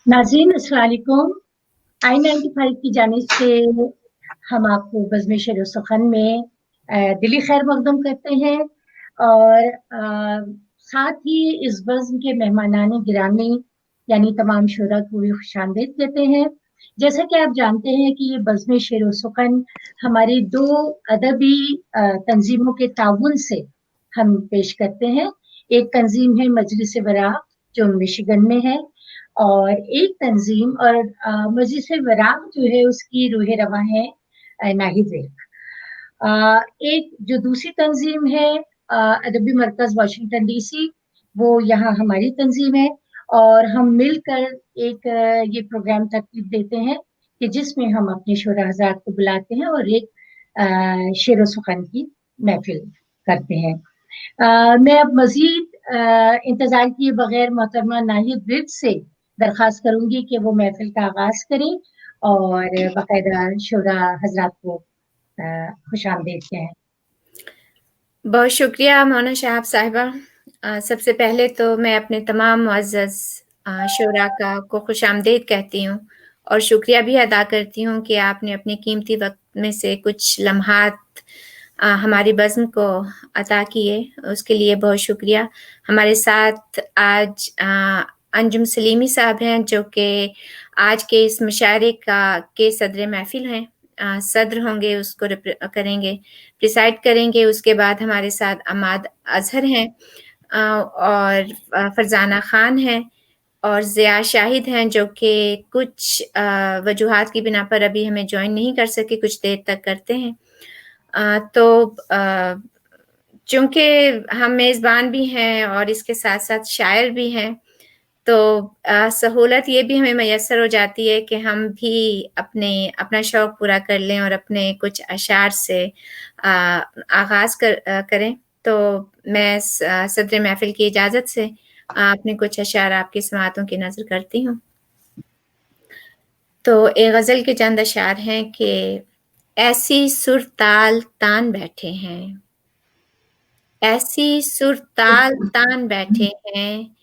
नाज़रीन अस्सलाम वालेकुम। I-95 की जानिब से हम आपको बज़्म शेर सुखन में दिली खैर मकदम करते हैं और साथ ही इस बज़्म के मेहमानान गिरामी यानी तमाम शुरा को भी खुशामदीद कहते हैं। जैसा कि आप जानते हैं कि ये बज़्म शेर सुखन हमारी 2 अदबी तंज़ीमों के ताउन से हम पेश करते हैं। एक तंज़ीम है मजलिस वराक़ जो मिशिगन में है और एक तंज़ीम और मजलिस वराक़ जो है उसकी रूह रवां है नाहिद एक जो दूसरी तंज़ीम है अदबी मरकज़ वाशिंगटन डीसी, वो यहाँ हमारी तंज़ीम है और हम मिलकर एक ये प्रोग्राम तरतीब देते हैं कि जिसमें हम अपने शोरा हज़रात को बुलाते हैं और एक शेर व सुखन की महफ़िल करते हैं। मैं अब मज़ीद इंतज़ार किए बगैर मोहतरमा नाहिद विर्द से दरख्वास्त करूँगी कि वो महफ़िल का आगाज़ करें और बाकायदा शोरा हज़रात को खुशामदीद कहें। बहुत शुक्रिया मौना शहाब साहिबा। सबसे पहले तो मैं अपने तमाम मुअज़्ज़ज़ शुरा को खुशामदीद कहती हूँ और शुक्रिया भी अदा करती हूँ कि आपने अपने कीमती वक्त में से कुछ लम्हात हमारी बज़्म को अता किए, उसके लिए बहुत शुक्रिया। हमारे साथ आज अंजुम सलीमी साहब हैं जो कि आज के इस मुशायरे के सदर महफिल हैं, सदर होंगे, उसको करेंगे, प्रिसाइड करेंगे। उसके बाद हमारे साथ अमाद अज़हर हैं और फरजाना खान हैं और ज़िया शाहिद हैं जो कि कुछ वजूहात की बिना पर अभी हमें ज्वाइन नहीं कर सके, कुछ देर तक करते हैं। तो चूँकि हम मेज़बान भी हैं और इसके साथ-साथ शायर भी हैं, तो सहूलत ये भी हमें मैसर हो जाती है कि हम भी अपना शौक़ पूरा कर लें और अपने कुछ अशार से आगाज़ करें। तो मैं सदर महफ़िल की इजाज़त से अपने कुछ अशार आपकी समाअतों की नज़र करती हूँ। तो एक गज़ल के चंद अशार हैं कि ऐसी सुर ताल तान बैठे हैं, ऐसी सुर ताल तान बैठे हैं,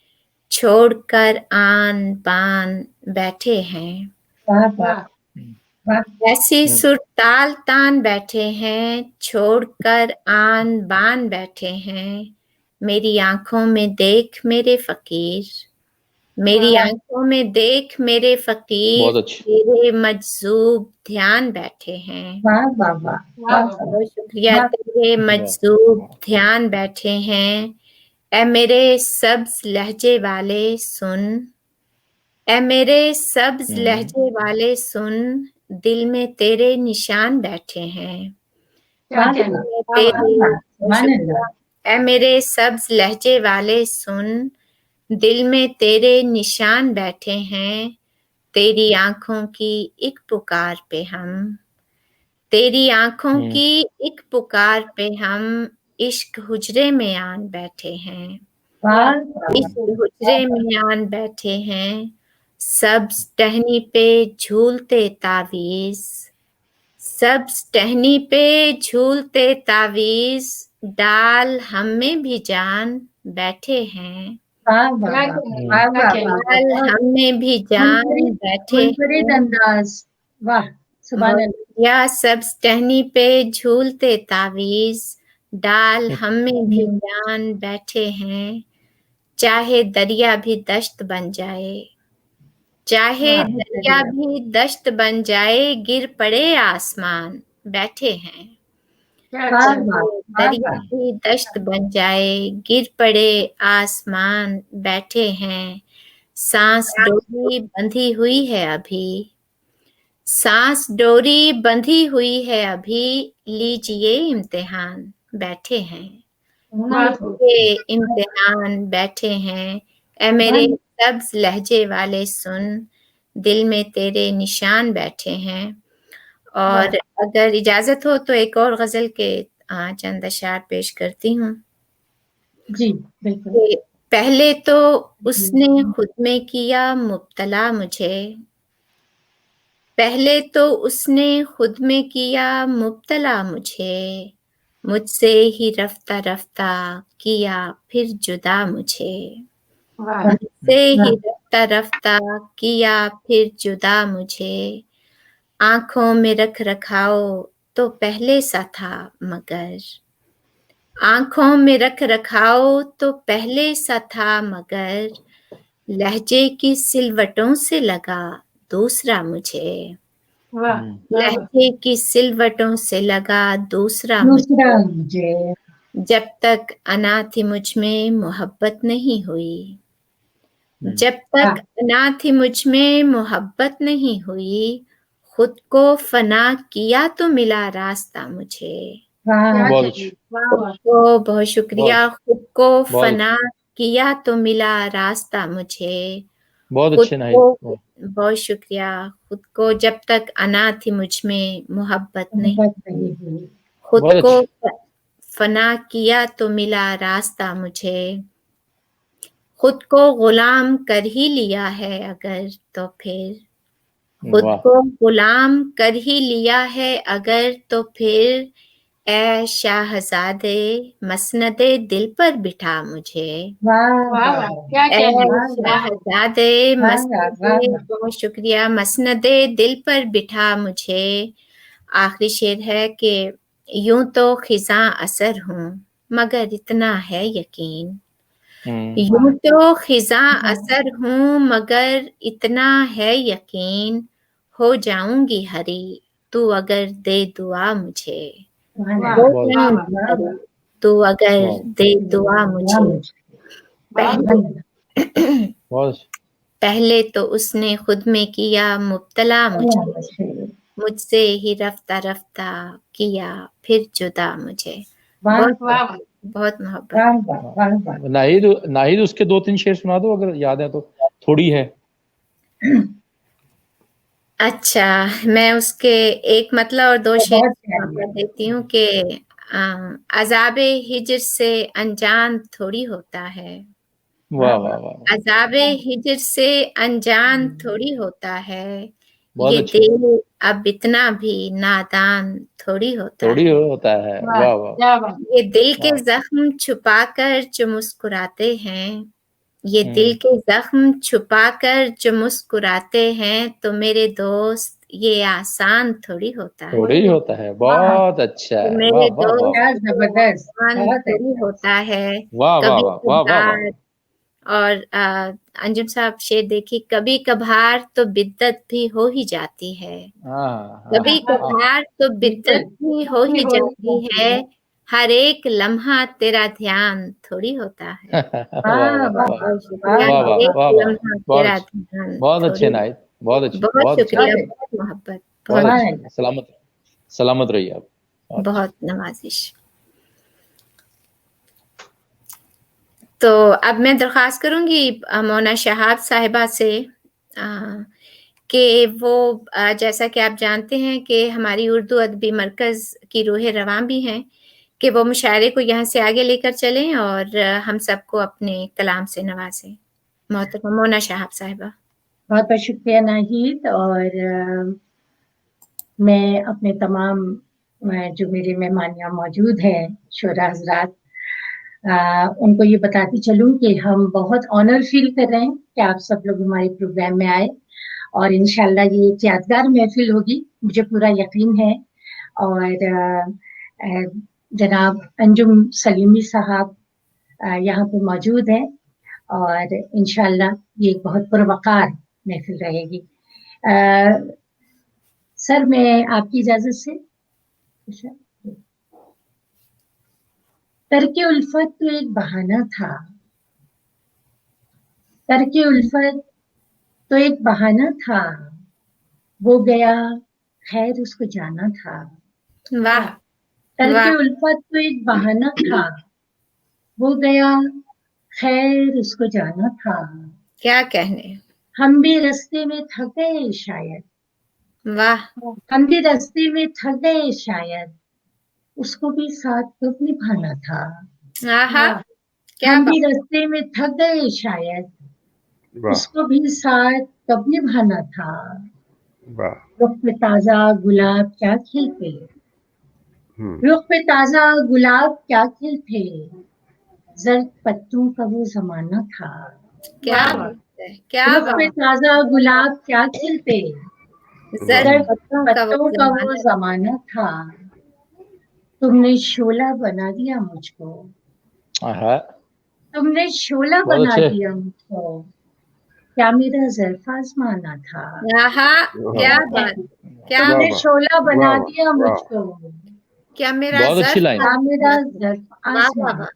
छोड़कर आन बान बैठे हैं। ऐसी सुर ताल तान बैठे हैं, छोड़कर आन बान बैठे हैं। मेरी आंखों में देख मेरे फकीर, मेरी आंखों में देख मेरे फकीर, तेरे मजजूब ध्यान बैठे हैं। बहुत शुक्रिया। तेरे मजजूब ध्यान बैठे हैं, ऐ मेरे सब्ज लहजे वाले सुन, ऐ मेरे सब्ज लहजे वाले सुन, दिल में तेरे निशान बैठे हैं। ऐ मेरे सब्ज लहजे वाले सुन, दिल में तेरे निशान बैठे हैं। तेरी आंखों की एक पुकार पे हम, तेरी आंखों की एक पुकार पे हम इश्क हुजरे में आन बैठे हैं। इश्क हुजरे में आन बैठे हैं, सब्ज टहनी पे झूलते तावीज़, सब्ज टहनी पे झूलते तावीज़, डाल हम में भी जान बैठे हैं। डाल हम में भी जान बैठे हैं। या सब्ज टहनी पे झूलते तावीज़, डाल हम में भी जान बैठे हैं। चाहे दरिया भी दश्त बन जाए, चाहे दरिया भी दश्त बन जाए, गिर पड़े आसमान बैठे हैं। दरिया भी दश्त बन जाए, गिर पड़े आसमान बैठे हैं। सांस डोरी बंधी हुई है अभी, सांस डोरी बंधी हुई है अभी, लीजिए इम्तिहान बैठे हैं। लीजिए इम्तिहान बैठे हैं, ऐ मेरे सब्ज लहजे वाले सुन, दिल में तेरे निशान बैठे हैं। और अगर इजाजत हो तो एक और गजल के चंद अशार पेश करती हूँ। जी बिल्कुल। पहले तो उसने खुद में किया मुब्तला मुझे, पहले तो उसने खुद में किया मुब्तला मुझे, मुझसे ही रफ्ता रफ्ता किया फिर जुदा मुझे, मुझसे ही रफ्ता रफ्ता किया फिर जुदा मुझे, आँखों में रख रखाओ तो पहले सा था मगर, आँखों में रख रखाओ तो पहले सा था मगर, लहजे की सिलवटों से लगा दूसरा मुझे, वाह लहजे की सिलवटों से लगा दूसरा मुझे, दूसरा मुझे जब तक अना थी मुझ में मोहब्बत नहीं हुई, जब हाँ। तक अना थी मुझ में मोहब्बत नहीं हुई, खुद को फना किया तो मिला रास्ता मुझे, वाह क्या बहुत चाहिए अच्छे, वाह खुद वाह को बहुत शुक्रिया, खुद को बहुत फना किया तो मिला रास्ता मुझे, बहुत खुद अच्छे नाहिद, को बहुत शुक्रिया, खुद को जब तक अना थी मुझ में मोहब्बत नहीं, मोहब्बत नहीं हुई। खुद बहुत को अच्छे, फना किया तो मिला रास्ता मुझे, खुद को गुलाम कर ही लिया है अगर तो फिर, खुद वाह को गुलाम कर ही लिया है अगर तो फिर, ऐ शाहज़ादे मसनदे दिल पर बिठा मुझे, वाह वाह वाह वाह क्या ऐ चाहिए वाह शाहज़ादे वाह मसनदे, वाह बहुत शुक्रिया, मसनदे दिल पर बिठा मुझे, आखिरी शेर है कि यूं तो खिज़ां असर हूँ मगर इतना है यकीन, यूं तो खिज़ां असर हूँ मगर इतना है यकीन, हो जाऊंगी हरी तू अगर दे दुआ मुझे, वाह हो बहुत जाऊंगी वाह हरी तू अगर वाह दे दुआ मुझे, पहले बहुत अच्छे, पहले तो उसने खुद में किया मुब्तला मुझे, मुझसे ही रफ्ता रफ्ता किया फिर जुदा मुझे, वाह बहुत वाह वाह बहुत मोहब्बत। वाह वाह वाह वाह। नाहिद नाहिद उसके 2-3 शेर सुना दो अगर याद है तो, थोड़ी है। अच्छा, मैं उसके एक मतलब और दो तो शेर बहुत प्यारी कर है। देती हूँ कि अज़ाबे हिज्र से अनजान थोड़ी होता है, वाह वाह वाह, अज़ाबे हिज्र से अनजान थोड़ी होता है, बहुत ये अच्छे, दिल अब इतना भी नादान थोड़ी होता थोड़ी है, होता है, वाह वाह वाह क्या बात ये दिल के वाह, जख्म छुपाकर जो मुस्कुराते हैं, ये दिल के जख्म छुपाकर जो मुस्कुराते हैं, तो मेरे दोस्त ये आसान थोड़ी होता है, थोड़ी होता है, बहुत अच्छा तो है, वाह मेरे वाह वाह दोस्त क्या ये जबरदस्त, आसान बहुत थोड़ी अच्छा। होता है, वाह वाह कभी वाह वाह वाह वाह, कभार, और अंजुम साहब शेर देखिए, कभी कभार तो बिद्दत भी हो ही जाती है, हाँ कभी हाँ कभार तो बिद्दत भी हो ही जाती है, हर एक लम्हा तेरा ध्यान थोड़ी होता है, वाह वाह वाह वाह वाह बहुत वाह शुक्रिया, वाह वाह हर एक वाह वाह, लम्हा बहुत तेरा अच्छे, ध्यान बहुत अच्छे थोड़ी, नाहिद, बहुत अच्छे, बहुत बहुत अच्छे, शुक्रिया, बहुत बहुत मोहब्बत, बहुत बहुत अच्छे, सलामत सलामत रहिए आप, बहुत अच्छे। बहुत नवाजिश। तो अब मैं दरख्वास्त करूंगी मोना शहाब साहिबा से कि वो जैसा कि आप जानते हैं कि हमारी उर्दू अदबी मरकज़ की रूह रवां भी हैं, कि वो मुशायरे को यहाँ से आगे लेकर चलें और हम सबको अपने कलाम से नवाजें। मोहतरमा मोना शहाब साहिबा। बहुत बहुत शुक्रिया नाहिद। और मैं अपने तमाम जो मेरे मेहमान यहाँ मौजूद हैं शोरा हजरात, उनको ये बताती चलूं कि हम बहुत ऑनर फील कर रहे हैं कि आप सब लोग हमारे प्रोग्राम में आए, और इंशाल्लाह ये एक यादगार महफिल होगी, मुझे पूरा यकीन है। और जनाब अंजुम सलीमी साहब यहाँ पे मौजूद हैं, और इंशाल्लाह ये एक बहुत पुरवकार महफिल रहेगी। सर, मैं आपकी इजाजत से तरके उल्फत तो एक बहाना था, तरके उल्फत तो एक बहाना था, वो गया खैर उसको जाना था। वाह तरके वाह, उल्फत तो एक बहाना था, वो गया खैर उसको जाना था। क्या कहने, हम भी रास्ते में थक गए शायद, वाह, हम भी रास्ते में थक गए शायद, उसको भी साथ कब निभाना था। आहा, क्या हम बात, भी रास्ते में थक गए शायद, वाह उसको भी साथ कब निभाना था। वाह, रुख पे ताजा गुलाब क्या खिलते, रुख पे ताजा गुलाब क्या खिलते, जर्द पत्तों का वो जमाना था। क्या बात है, क्या रुख पे बात। ताजा गुलाब क्या खिलते, जर्द जर्द पत्तों का वो पत्तों का वो जमाना। जमाना था, तुमने शोला बना दिया मुझको, हाँ, तुमने शोला बहुत बना अच्छे। दिया मुझको, क्या मेरा ज़र्फ़ आज़माना था, आहा, क्या बात, क्या तुमने वाह, शोला बना वाह, दिया वाह। मुझको, क्या मेरा बहुत अच्छी ज़र्फ लाइन। क्या मेरा आज़माना। ज़र्फ़ वाह वाह आज़माना। वाह।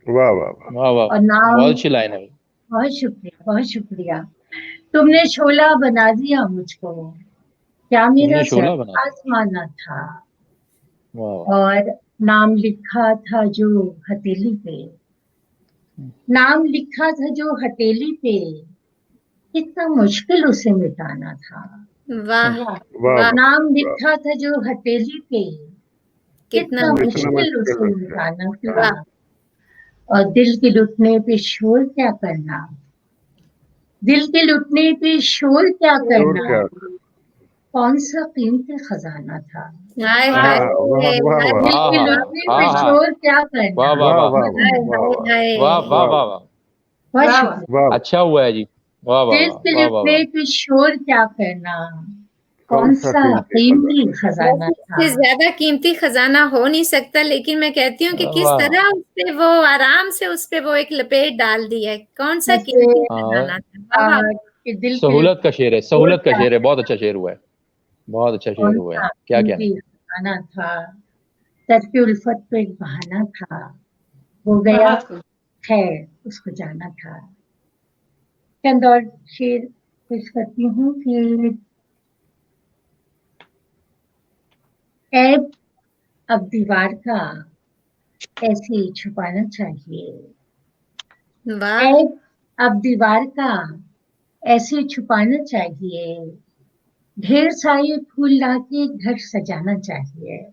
वाह वाह वाह। वाह वाह, और नाम, बहुत अच्छी लाइन है। बहुत शुक्रिया, बहुत शुक्रिया। तुमने शोला बना दिया मुझको, क्या मेरा तुमने शोला ज़र्फ़ बना दिया। आज़माना था, वाह वाह, और नाम लिखा था जो हथेली पे, नाम लिखा था जो हथेली पे, कितना मुश्किल उसे मिटाना था। वाह वाह वाह, वाह। नाम लिखा था जो हथेली पे, कितना कितना मुश्किल। मुश्किल मुश्किल उसे है। मिटाना था। वाह, और दिल के लुटने पे शोर क्या करना, दिल के लुटने पे शोर क्या और करना, क्या। कौन सा कीमती खजाना था। हाय वाह हाय वाह हाय वाह वाह। दिल हाँ के हाँ लुटने हाँ पे हाँ, शोर क्या वाह करना। वाह वाह वाह, वाह हाय वाह वाह। हाय वाह हाय। वाह वाह वाह, बहुत शुक्रिया। वाह। अच्छा हुआ है जी। वाह वाह दिल वाह के वाह वाह लुटने वाह। पे शोर क्या करना, कौन कौन सा सा कीमती कीमती बस खजाना था। इससे ज्यादा कीमती खजाना हो नहीं सकता, लेकिन मैं कहती हूँ कि किस वाह, तरह उस पे वो आराम से उस पे वो एक लपेट डाल दी है। कौन सा जैसे कीमती हाँ, खजाना था। वाह वाह। कि दिल के सहूलत का शेर है, शोर सहूलत का क्या, शेर है, बहुत अच्छा शेर हुआ है, बहुत अच्छा शेर कौन हुआ है, सा क्या कहने। कीमती खजाना था। तरके उल्फत तो एक बहाना था, हो गया खैर उसको जाना था। चंद और शेर पेश करती हूँ कि ऐब अब दीवार का ऐसे ही छुपाना चाहिए, वाह ऐब अब दीवार का ऐसे छुपाना चाहिए, ढेर सारे फूल लाके घर सजाना चाहिए।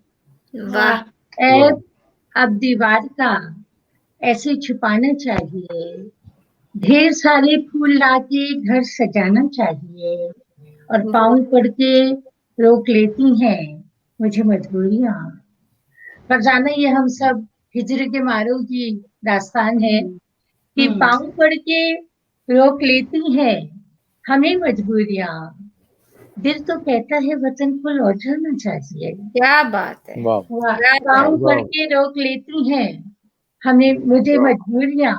वाह। ऐब अब दीवार का ऐसे छुपाना चाहिए, ढेर सारे फूल लाके घर सजाना चाहिए, और पाँव पड़ के रोक लेती हैं मुझे मजबूरियाँ। फरजाना ये हम सब हिजर के मारों की दास्तान है कि पाँव पड़ के रोक लेती हैं हमें मजबूरियाँ। दिल तो कहता है वतन को लौट जाना चाहिए, क्या बात है, वाह क्या बात पाँव पड़ वाह के रोक लेती हैं हमें मुझे मजबूरियाँ।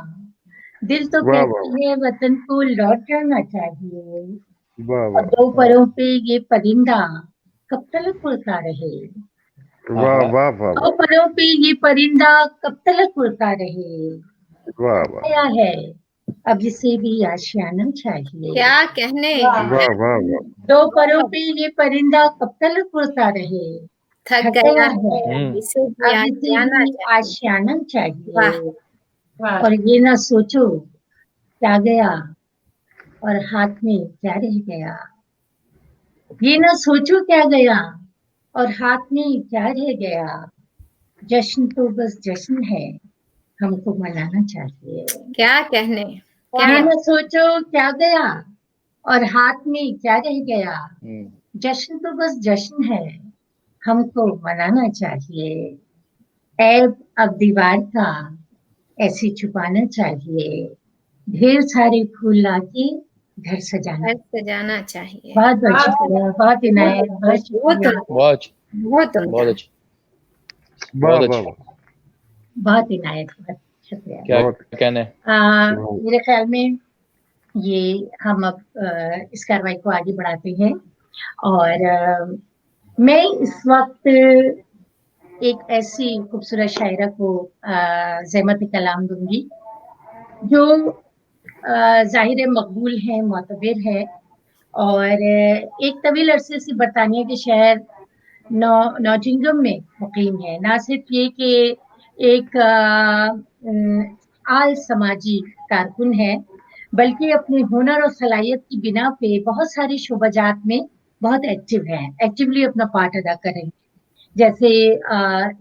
दिल तो वाह कहती है वतन को लौट जाना चाहिए, वाह और वाह दो परों पे ये परिंदा कब तक उड़ता रहे, वाह वाह वाह दो परों पे ये परिंदा कब तक उड़ता रहे। वाह वाह आया है अब इसे भी आशियाना चाहिए। क्या कहने। वाह वाह वाह। दो परों पे ये परिंदा कब तक उड़ता रहे, थक थक गया गया है हम्म, इसे भी अब इसे आशियाना भी चाहिए। आशियाना वाह चाहिए। और ये ना सोचो क्या गया और हाथ में क्या रह गया, ये ना सोचो क्या गया और हाथ में क्या रह गया। जश्न तो बस जश्न है, हमको मनाना चाहिए। क्या कहने, क्या ये ना सोचो क्या गया और हाथ में क्या रह गया। हम्म, जश्न तो बस जश्न है, हमको मनाना चाहिए। ऐब अब दीवार का ऐसे छुपाना चाहिए, ढेर सारे फूल लाके घर सजाना। घर सजाना चाहिए। बहुत बहुत शुक्रिया, बहुत इनायत, बहुत शुक्रिया, बहुत अच्छी, बहुत उम्दा। बहुत अच्छी, वाह बहुत वाह अच्छी, बहुत इनायत, बहुत शुक्रिया। क्या बहुत। कहने। मेरे ख्याल में ये हम अब इस कार्रवाई को आगे बढ़ाते हैं, और मैं इस वक्त एक ऐसी खूबसूरत शायरा को ज़हमत कलाम दूंगी जो ज़ाहिर मकबूल है, मोतबर है, और एक तवील अरसे से बरतानिया के शहर नॉटिंघम में मुकीम है। ना सिर्फ ये कि एक आल समाजी कारकुन है, बल्कि अपने हुनर और सलाहियत की बिना पे बहुत सारे शोबाजात में बहुत एक्टिव हैं, एक्टिवली अपना पार्ट अदा कर रहे हैं। जैसे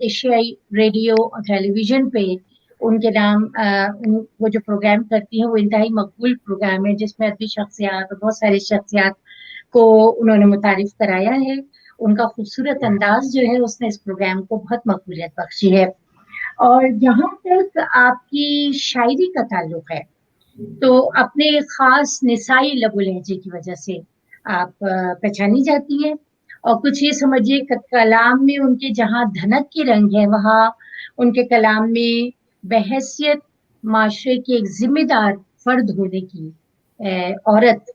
एशियाई रेडियो और टेलीविजन पे उनके नाम वो जो प्रोग्राम करती हैं वो इंतहाई मकबूल प्रोग्राम है, जिसमें अदबी शख्सियात और बहुत सारी शख्सियात को उन्होंने मुतारिफ कराया है। उनका खूबसूरत अंदाज जो है उसने इस प्रोग्राम को बहुत मकबूलियत बख्शी है। और जहाँ तक आपकी शायरी का ताल्लुक है, तो अपने खास निसाई लबो लहजे की वजह से आप पहचानी जाती हैं। और कुछ ये समझिए कि कलाम में उनके जहाँ धनक के रंग है, वहाँ उनके कलाम में बहैसियत माशरे की एक जिम्मेदार फर्द होने की, औरत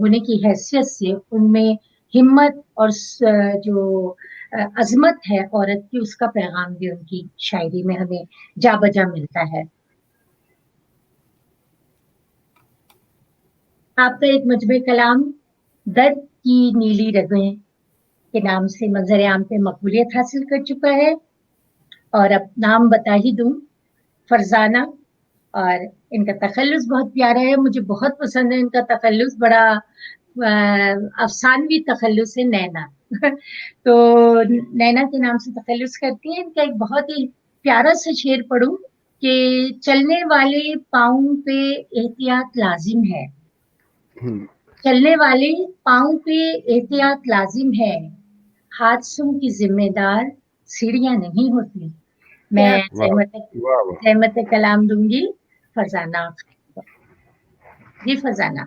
होने की हैसियत से उनमें हिम्मत और जो अजमत है औरत की, उसका पैगाम भी उनकी शायरी में हमें जा बजा मिलता है। आपका एक मजबे कलाम दर्द की नीली रगें के नाम से मंजर आम पे मकबूलियत हासिल कर चुका है। और अब नाम बता ही दूं, फरजाना। और इनका तखल्लुस बहुत प्यारा है, मुझे बहुत पसंद है इनका तखल्लुस, बड़ा अफसानवी तखल्लुस है, नैना। तो नैना के नाम से तखल्लुस करती हैं। इनका एक बहुत ही प्यारा सा शेर पढ़ूं कि चलने वाले पाँव पे एहतियात लाजिम है, चलने वाले पाँव पे एहतियात लाजिम है, हादसों की जिम्मेदार सीढ़ियां नहीं होती। मैं जहमत कलाम दूंगी फरजाना जी। फरजाना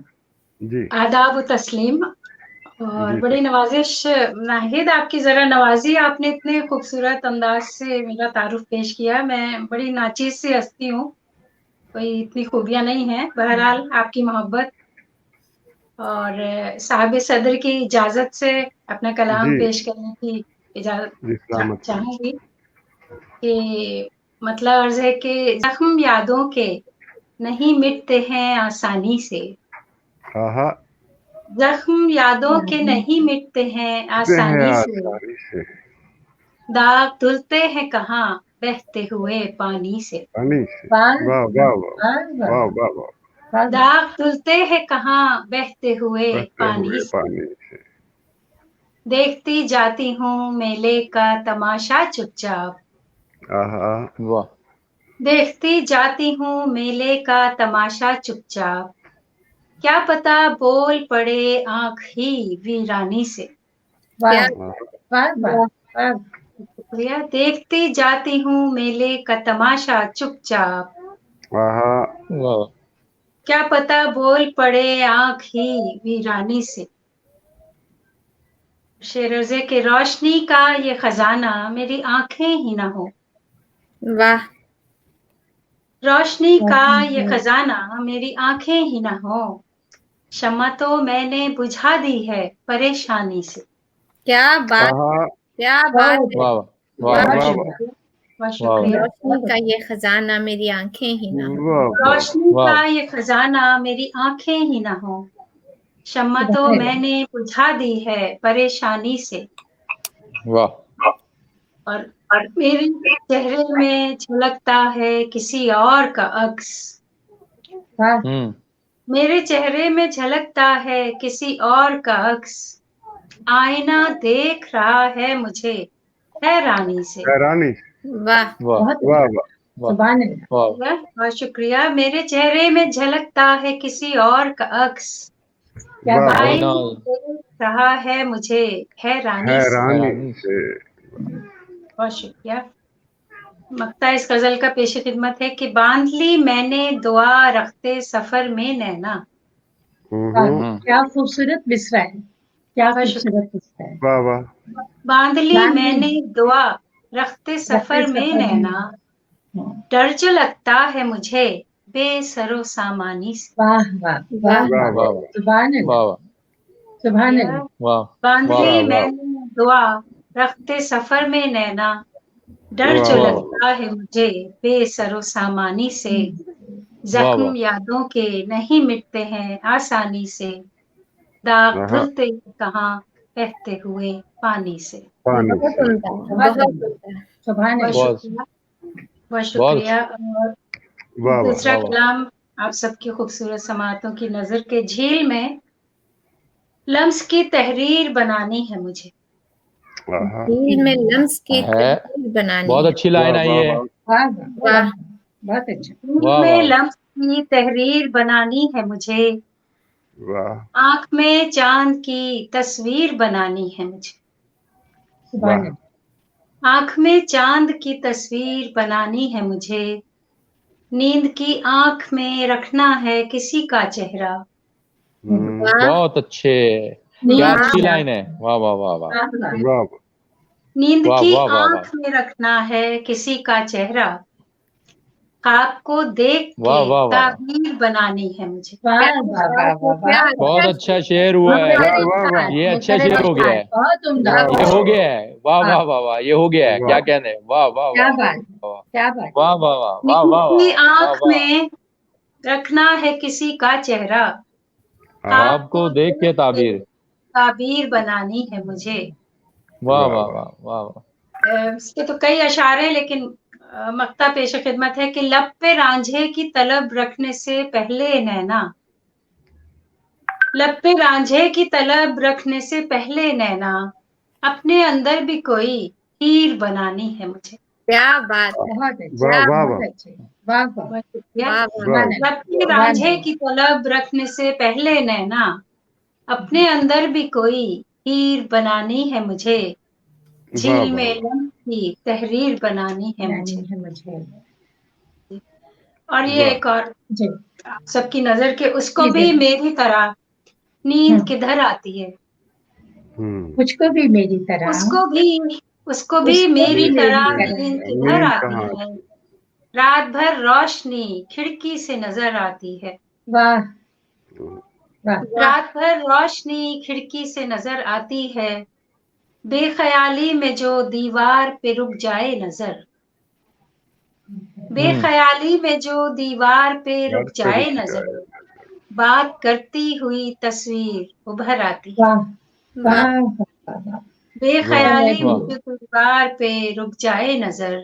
जी। आदाब तस्लीम और जी बड़ी नवाजिश। नाहिद, आपकी जरा नवाजी, आपने इतने खूबसूरत अंदाज से मेरा तारुफ पेश किया। मैं बड़ी नाचीज सी हस्ती हूँ, कोई इतनी खूबियां नहीं है। बहरहाल आपकी मोहब्बत और साहिब सदर की इजाजत से अपना कलाम जी। पेश करने की इजाजत चाहूंगी कि मतलब अर्ज है कि जख्म यादों के नहीं मिटते हैं आसानी से, जख्म यादों के नहीं मिटते हैं आसानी से, दाग धुलते हैं कहाँ बहते हुए पानी से, दाग धुलते हैं कहाँ बहते हुए पानी से, देखती जाती हूँ मेले का तमाशा चुपचाप, वाह, देखती जाती हूँ मेले का तमाशा चुपचाप, क्या पता बोल पड़े आँख ही वीरानी से। वाह वाह वाह, शुक्रिया। देखती जाती हूँ मेले का तमाशा चुपचाप, वाह, क्या पता बोल पड़े आँख ही वीरानी से। शेरज़े के रोशनी का ये खजाना मेरी आंखें ही ना हो, वाह, रोशनी का ये खजाना मेरी आंखें ही ना हो, शम्मा तो मैंने बुझा दी है परेशानी से। क्या बात, क्या बात है। वाह, वाह शुक्रिया। रोशनी का ये खजाना मेरी आंखें ही ना हो, रोशनी का ये खजाना मेरी आंखें ही ना हो, शम्मा तो मैंने बुझा दी है परेशानी से। वाह, और मेरे चेहरे में झलकता है किसी और का अक्स, मेरे चेहरे में झलकता है किसी और का अक्स, आईना देख रहा है मुझे हैरानी से। वाह, बहुत शुक्रिया। मेरे चेहरे में झलकता है किसी और का अक्स, आईना देख रहा है मुझे हैरानी से। बहुत शुक्रिया। मक्ता इस गजल का पेश खिदमत है कि बांध ली मैंने दुआ रखते सफर में नैना, क्या खूबसूरत मिसरा है, क्या खूबसूरत मिसरा है। बांध ली मैंने दुआ रखते सफर में नैना, डर जो लगता है मुझे बेसरो सामानी से। वाह वाह वाह, सुभान अल्लाह, सुभान अल्लाह। बांध ली मैंने दुआ रखते सफर में नैना, डर जो लगता है मुझे बेसरो सामानी से, जख्म यादों के नहीं मिटते हैं आसानी से, दाग धुलते कहाँ बहते हुए पानी से। बहुत शुक्रिया। और दूसरा कलाम आप सबकी खूबसूरत समातों की नजर के झील में लम्स की तहरीर बनानी है मुझे, दिल में लम्स की तहरीर बनानी। बहुत अच्छी लाइन आई है। वाह, बहुत अच्छा। दिल में लम्स की तहरीर बनानी है मुझे, आंख में चांद की तस्वीर बनानी है मुझे, आंख में चांद की तस्वीर बनानी है मुझे, नींद की आंख में रखना है किसी का चेहरा। वाह बहुत अच्छे, क्या अच्छी लाइन है, वाह वाह वाह वाह वाह नींद वाह की वाह वाह आंख में रखना है किसी का चेहरा, ख्वाब को देख वाह के वाह वाह, ताबीर बनानी है मुझे। वाह वाह वाह वाह क्या वाह बहुत अच्छा शेर हुआ है, वाह वाह वाह ये अच्छा शेर हो गया है, बहुत उम्दा, ये हो गया है, वाह वाह वाह वाह, ये हो गया है, क्या कहने, वाह वाह क्या वाह बात, वाह क्या बात। वाह वाह वाह वाह नींद वाह की वाह आंख वाह, में रखना है किसी का चेहरा, आपको देख के ताबीर, ताबीर बनानी है मुझे। वाह वाह वाह वाह वाह, इसके तो कई अशारे हैं, लेकिन मक्ता पेश खिदमत है कि लब पे रांझे की तलब रखने से पहले नैना, लब पे रांझे की तलब रखने से पहले नैना, अपने अंदर भी कोई हीर बनानी है मुझे। क्या बात, बहुत अच्छे, वाह वाह बहुत वाह अच्छे, वाह वाह। बहुत शुक्रिया। वाह वाह, वाह लब पे रांझे की तलब रखने से पहले नैना, अपने अंदर भी कोई हीर बनानी है मुझे, झील में लम्ह की तहरीर बनानी है मुझे। और ये वाह। एक और जी, आप सबकी नजर के, उसको जी, भी जी। मेरी तरह नींद किधर आती है, मुझको भी मेरी तरह, उसको भी उसको मेरी भी तरह मेरी तरह नींद किधर आती है, रात भर रोशनी खिड़की से नजर आती है, वाह वाह, रात भर रोशनी खिड़की से नजर आती है, बेख्याली में जो दीवार पे रुक जाए नजर, बेख्याली में जो दीवार पे रुक जाए नजर, बात करती हुई तस्वीर उभर आती है, वाह वाह वाह, बेख्याली में वाह। जो दीवार पे रुक जाए नजर,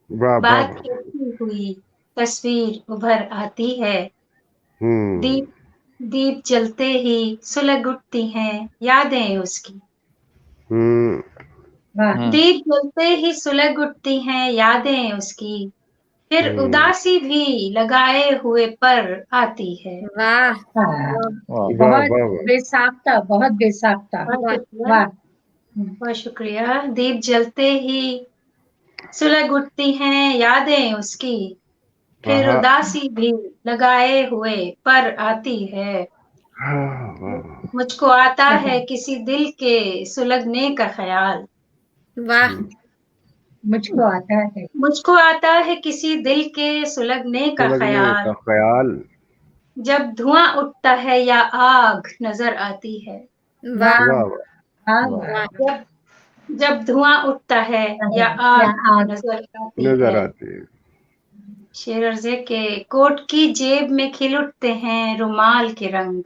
वाह बात वाह करती हुई तस्वीर उभर आती है, दीप दीप जलते ही सुलग उठती हैं यादें उसकी, वाह दीप जलते ही सुलग उठती हैं यादें उसकी, फिर उदासी भी लगाए हुए पर आती है। वाह वाह, वाह बहुत वाह वाह बेसाख्ता, बहुत बेसाख्ता, वाह बहुत शुक्रिया। दीप जलते ही सुलग उठती हैं यादें उसकी, फिर वाह उदासी भी लगाए हुए पर आती है, मुझको आता है किसी दिल के सुलगने का ख्याल, वाह, मुझको आता है, मुझको आता है किसी दिल के सुलगने का लगने का ख्याल, ख्याल जब धुआं उठता है या आग नजर आती है, वाह वाह वाह वाह वाह, जब जब धुआं उठता है या या आग आग नजर आती नजर है, आती है शेर अर्ज़े के कोट की जेब में खिल उठते हैं रुमाल के रंग,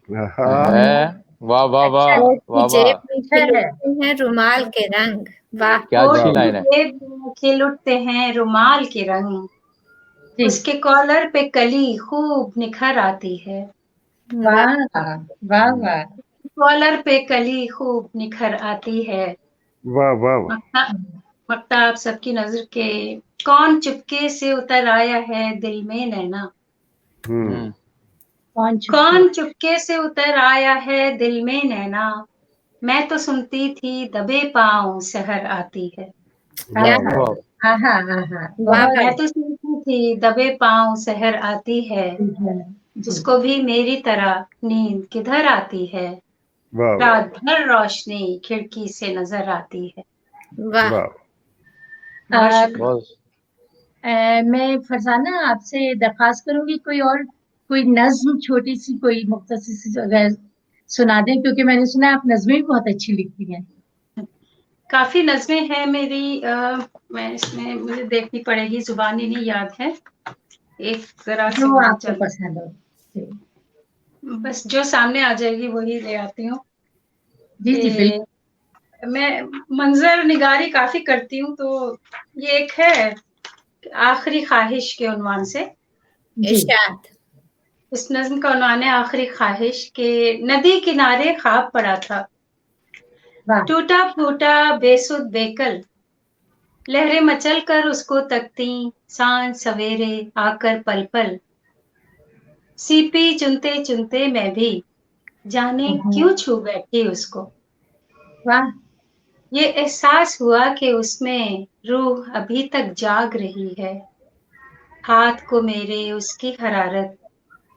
है, वाह वाह वाह कोट की वाह वाह, जेब में खिलते हैं रुमाल के रंग, वाह क्या कोट अच्छी की लाइन है, जेब में खिल उठते हैं रुमाल के रंग, जी, उसके कॉलर पे कली खूब निखर आती है, वाह वाह वाह, कॉलर पे कली खूब निखर आती है, वाह वाह वाह मक्ता मक्ता आप सबकी नजर के, कौन चुपके से उतर आया है दिल में नैना, कौन चुपके से उतर आया है दिल में नैना, मैं तो सुनती थी दबे पांव सहर आती है, क्या वाह आहा आहा, वाह बहुत मैं तो सुनती थी दबे पांव सहर आती है, जी, उसको भी मेरी तरह नींद किधर आती है, वाह रात भर रोशनी खिड़की से नजर आती है। वाह, वाह बहुत शुक्रिया। बस मैं फरजाना आपसे दरख्वास्त करूंगी कोई नज्म छोटी सी कोई मुख्तसर सी अगर सुना दें, क्योंकि मैंने सुना आप नज़में भी बहुत अच्छी लिखती हैं। काफी नज़में हैं मेरी, मैं इसमें मुझे देखनी पड़ेगी, जुबानी नहीं याद है, एक जरा से जो मुझे आपको चल, पसंद हो जी बस जो सामने आ जाएगी वही ले आती हूँ। जी जी बिल्कुल, मैं मंजर निगारी काफी करती हूँ, तो ये एक है आखिरी ख्वाहिश के उन्वान से, जी इरशाद, इस नज्म का उन्वान है आखिरी ख्वाहिश के, नदी किनारे ख्वाब पड़ा था, वाह टूटा फूटा बेसुध बेकल, लहरें मचल कर उसको तकती, सांझ सवेरे आकर पल पल, सीपी चुनते चुनते मैं भी जाने क्यों छू बैठी उसको, वाह ये एहसास हुआ कि उसमें रूह अभी तक जाग रही है, हाथ को मेरे उसकी हरारत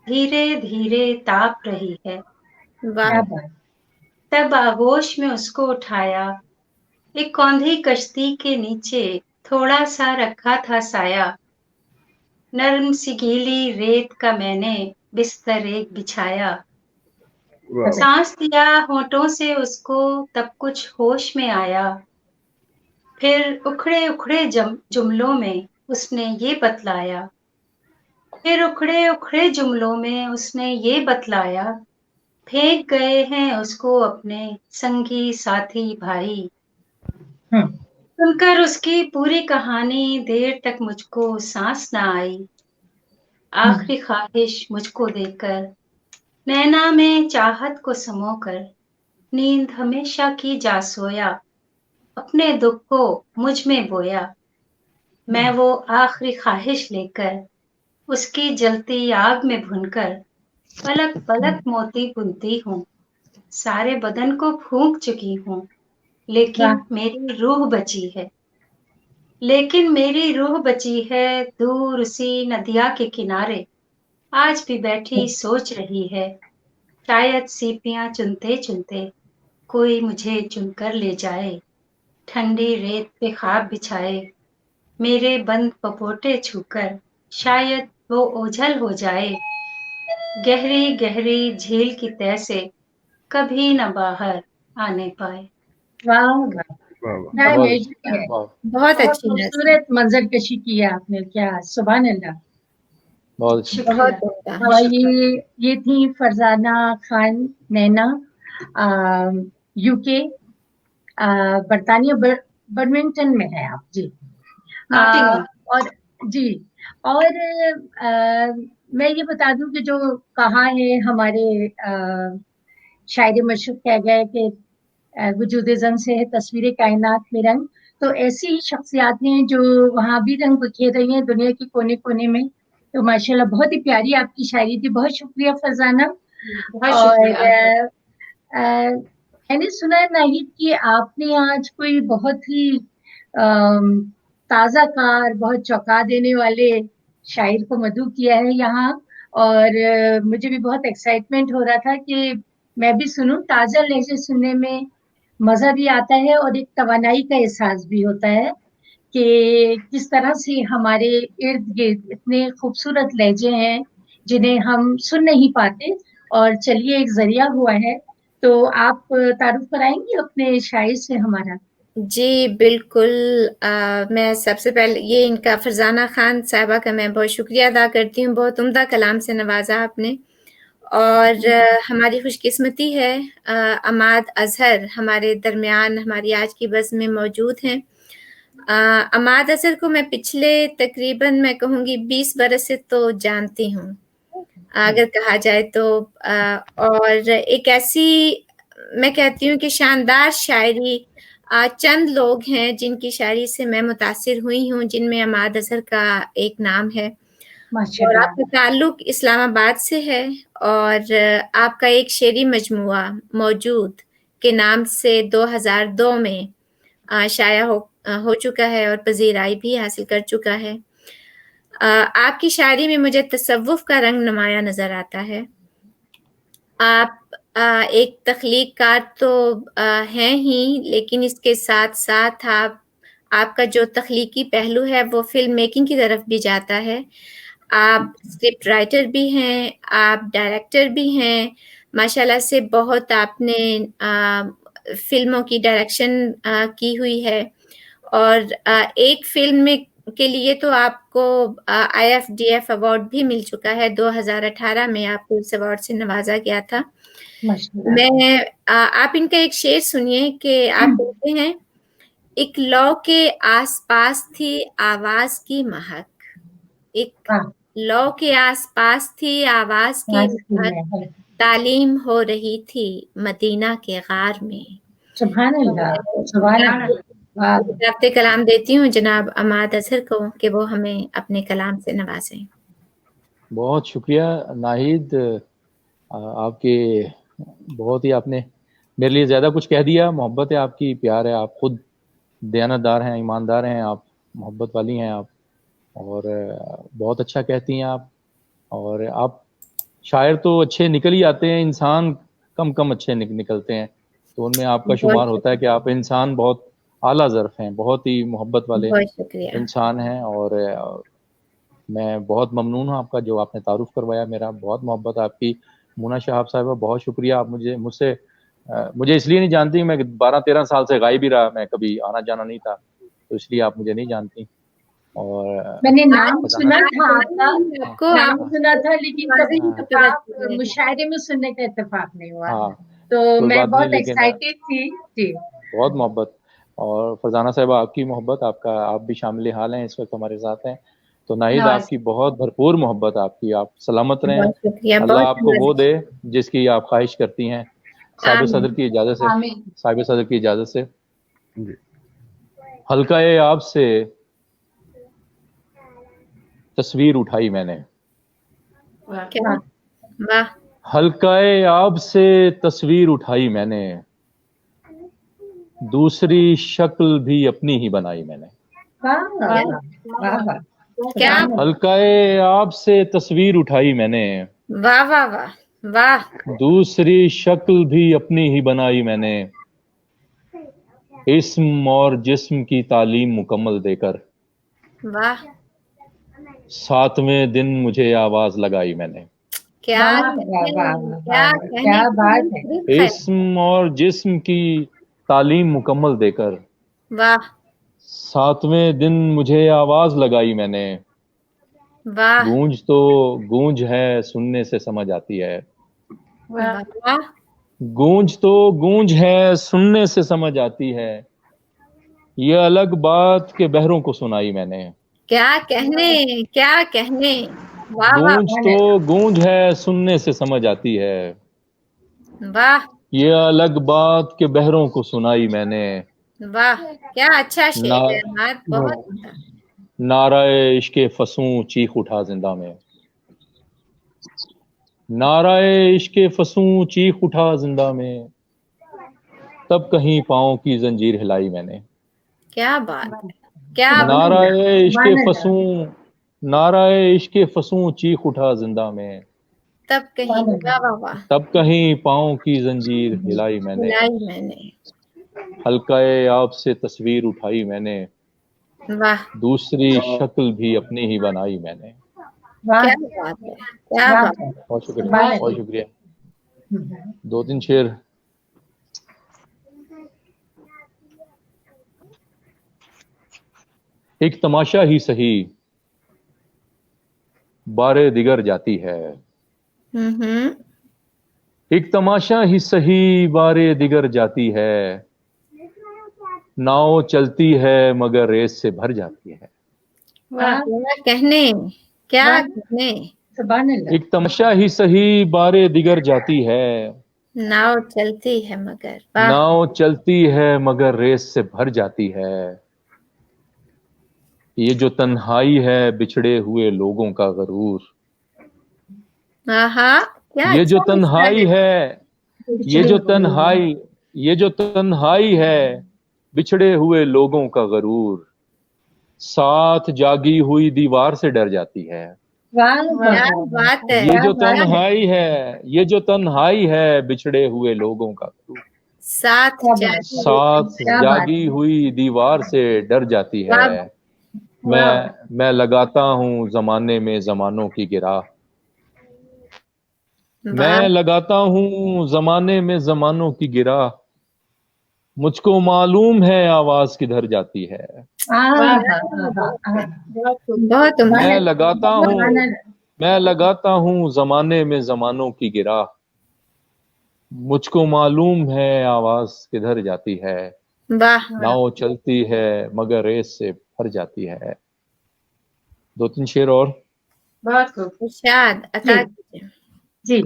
धीरे धीरे ताप रही है। वाह क्या बात। तब आगोश में उसको उठाया, एक कौंधी कश्ती के नीचे थोड़ा सा रखा था साया। नर्म सी गीली रेत का मैंने बिस्तर एक बिछाया। वाह सांस लिया होठों से उसको, तब कुछ होश में आया। फिर उखड़े उखड़े जुमलों में उसने ये बतलाया। फिर उखड़े उखड़े जुमलों में उसने ये बतलाया, फेंक गए हैं उसको अपने संगी साथी भाई। हम्म, सुनकर उसकी पूरी कहानी देर तक मुझको सांस न आई। आखिरी ख्वाहिश मुझको देकर नैना में चाहत को समोकर नींद हमेशा की जा सोया। अपने दुख को मुझ में बोया। मैं वो आखिरी ख्वाहिश लेकर उसकी जलती आग में भुनकर पलक पलक मोती बुनती हूँ। सारे बदन को फूंक चुकी हूँ, लेकिन मेरी रूह बची है। लेकिन मेरी रूह बची है दूर उसी नदिया के किनारे। आज भी बैठी सोच रही है, शायद सीपियां चुनते चुनते कोई मुझे चुनकर ले जाए। ठंडी रेत पे ख्वाब बिछाए, मेरे बंद पपोटे छूकर शायद वो ओझल हो जाए। गहरी गहरी झील की तह से कभी न बाहर आने पाए। वाह वाह, वाह वाह क्या बहुत इमेजिंग है। बहुत बहुत बहुत अच्छी नज़म, खूबसूरत मंजर कशी की है आपने, क्या सुभान अल्लाह। बहुत अच्छी। शुक्रिया। बहुत अच्छा। बहुत शुक्रिया। ये थी फरजाना खान नैना, यूके, बरतानिया, बर्मिंगटन में है आप जी। नॉटिंघम। और जी, और मैं ये बता दूं कि जो कहा है हमारे शायर मशहूर कह गए कि वजूद ज़न से है तस्वीर कायनात में रंग। तो ऐसी ही शख्सियात हैं जो वहाँ भी रंग बिखेर रही हैं दुनिया के कोने कोने में। तो माशाल्लाह बहुत ही प्यारी आपकी शायरी थी, बहुत शुक्रिया फरजाना। बहुत और शुक्रिया। मैंने सुना है नाहिद कि आपने आज कोई बहुत ही ताज़ा कार, बहुत चौंका देने वाले शायर को मदऊ किया है यहाँ। और मुझे भी बहुत एक्साइटमेंट हो रहा था कि मैं भी सुनूं। ताज़ा लहजे सुनने में मज़ा भी आता है और एक तवानाई का एहसास भी होता है कि किस तरह से हमारे इर्द गिर्द इतने खूबसूरत लहजे हैं जिन्हें हम सुन नहीं पाते। और चलिए, एक जरिया हुआ है, तो आप तारुफ कराएंगी अपने शायर से हमारा। जी बिल्कुल। मैं सबसे पहले ये इनका फरजाना खान साहिबा का मैं बहुत शुक्रिया अदा करती हूँ, बहुत उम्दा कलाम से नवाजा आपने। और हमारी खुशकिस्मती है अमाद अजहर हमारे दरमियान हमारी आज की बस में मौजूद हैं। अमाद अजहर को मैं पिछले तकरीबन मैं कहूँगी 20 बरस से तो जानती हूँ, अगर कहा जाए तो। और एक ऐसी मैं कहती हूँ कि शानदार शायरी चंद लोग हैं जिनकी शायरी से मैं मुतासिर हुई हूँ, जिनमें अमाद अजहर का एक नाम है। और माशाल्लाह। आपका ताल्लुक इस्लामाबाद से है और आपका एक शेरी मजमुआ मौजूद के नाम से 2002 में शाया हो चुका है और पजीराई भी हासिल कर चुका है। आपकी शायरी में मुझे तसव्वुफ का रंग नुमाया नजर आता है। आप एक तख्लीक़कार तो हैं ही, लेकिन इसके साथ साथ आपका जो तख्लीकी पहलू है वो फिल्म मेकिंग की तरफ भी जाता है। आप स्क्रिप्ट राइटर भी हैं, आप डायरेक्टर भी हैं। माशाल्लाह से बहुत आपने फिल्मों की डायरेक्शन की हुई है। और एक फिल्म में के लिए तो आपको IFDF अवार्ड भी मिल चुका है। 2018 में आपको इस अवार्ड से नवाजा गया था। मैं आप इनका एक शेर सुनिए कि आप कहते हैं, एक लौ के आसपास थी आवाज की महक, एक लौ के आसपास थी आवाज की महक, तालीम हो रही थी मदीना के गार में। सुभान अल्लाह, सुभान अल्लाह। रब्ते कलाम देती हूँ जनाब अमाद अजहर को कि वो हमें अपने कलाम से नवाजें। बहुत शुक्रिया नाहिद, आपके बहुत ही आपने मेरे लिए ज़्यादा कुछ कह दिया। मोहब्बत है आपकी, प्यार है, आप खुद दयानतदार हैं, ईमानदार हैं, आप मोहब्बत वाली हैं आप। اور بہت اچھا کہتی ہیں آپ. اور آپ شاعر تو اچھے نکل ہی آتے ہیں, انسان کم کم اچھے نکلتے ہیں, تو ان میں آپ کا شمار ہوتا ہے کہ آپ انسان بہت اعلیٰ ظرف ہیں, بہت ہی محبت والے بہت شکریہ. انسان ہیں. اور میں بہت ممنون ہوں آپ کا, جو آپ نے تعارف کروایا, میرا بہت محبت آپ کی. مونا شہاب صاحبہ بہت شکریہ, آپ مجھے اس لیے نہیں جانتی, میں 12-13 سال سے غائب ہی رہا, میں کبھی آنا جانا نہیں تھا, تو اس لیے آپ مجھے نہیں جانتی. اور میں نے نام سنا تھا آپ کا, آپ کو نام سنا تھا, لیکن کبھی آپ مشاعرے میں سننے کا اتفاق نہیں ہوا. ہاں, تو کوئی میں بات نہیں, بہت لیکن ایکسائٹیڈ تھی. جی بہت محبت. اور فرزانہ صاحبہ آپ کی محبت, آپ بھی شامل حال ہیں, اس وقت ہمارے ساتھ ہیں. تو ناہید آپ کی بہت بھرپور محبت آپ کی, آپ سلامت رہیں, بہت شکریہ. اللہ آپ کو وہ دے جس کی آپ خواہش کرتی ہیں. صاحب صدر کی اجازت سے حلقہ آپ سے تصویر اٹھائی میں نے, حلقہ آپ سے تصویر اٹھائی میں نے, دوسری شکل بھی اپنی ہی بنائی میں نے. حلقہ آپ سے تصویر اٹھائی میں نے, واہ واہ واہ واہ, دوسری شکل بھی اپنی ہی بنائی میں نے, اسم اور جسم کی تعلیم مکمل دے کر واہ, 7ویں دن مجھے آواز لگائی میں نے. کیا بات ہے. اسم اور جسم کی تعلیم مکمل دے کر واہ 7ویں دن مجھے آواز لگائی میں نے. واہ گونج تو گونج ہے, سننے سے سمجھ آتی ہے. واہ, گونج تو گونج ہے, سننے سے سمجھ آتی ہے. یہ الگ بات کے بہروں کو سنائی میں نے. کیا کہنے, کیا کہنے. واہ واہ گونج تو گونج ہے, سننے سے سمجھ آتی ہے. واہ, یہ الگ بات کے بہروں کو سنائی میں نے. واہ, کیا اچھا شعر ہے, بہت اچھا. نعرہ عشق فسوں چیخ اٹھا زندہ میں, نعرہ عشق فسوں چیخ اٹھا زندہ میں, تب کہیں پاؤں کی زنجیر ہلائی میں نے. کیا بات ہے, کیا نعرہ عشق فسوں, نعرہ عشق فسوں چیخ اٹھا زندہ میں, تب کہیں, واہ واہ واہ, تب کہیں پاؤں کی زنجیر ہلائی میں نے. ہلائی میں نے. حلقہ آپ سے تصویر اٹھائی میں نے, واہ, دوسری شکل بھی اپنی ہی بنائی میں نے. کیا بات ہے, کیا بات ہے. بہت شکریہ, بہت شکریہ. 2-3 شعر. ایک تماشا ہی سہی بارے دیگر جاتی ہے, ایک تماشا ہی سہی بارے دیگر جاتی ہے, ناؤ چلتی ہے مگر ریس سے بھر جاتی ہے. کیا کہنے, کیا کہنے. ایک تماشا ہی سہی بارے دیگر جاتی ہے, ناؤ چلتی ہے مگر, ناؤ چلتی ہے مگر ریس سے بھر جاتی ہے. یہ جو تنہائی ہے بچھڑے ہوئے لوگوں کا غرور, یہ جو تنہائی ہے, یہ جو تنہائی, یہ جو تنہائی ہے بچھڑے ہوئے لوگوں کا غرور, ساتھ جاگی ہوئی دیوار سے ڈر جاتی ہے. یہ جو تنہائی ہے, یہ جو تنہائی ہے بچھڑے ہوئے لوگوں کا غرور, ساتھ جاگی ہوئی دیوار سے ڈر جاتی ہے. میں لگاتا ہوں زمانے میں زمانوں کی گرا, میں لگاتا ہوں زمانے میں زمانوں کی گرا, مجھ کو معلوم ہے آواز کدھر جاتی ہے. میں لگاتا ہوں زمانے میں زمانوں کی گرا, مجھ کو معلوم ہے آواز کدھر جاتی ہے. ناؤ چلتی ہے مگر ریس سے بھر جاتی ہے. 2-3 شعر اور. بہت خوب, ارشاد عطا کیجیے. جی.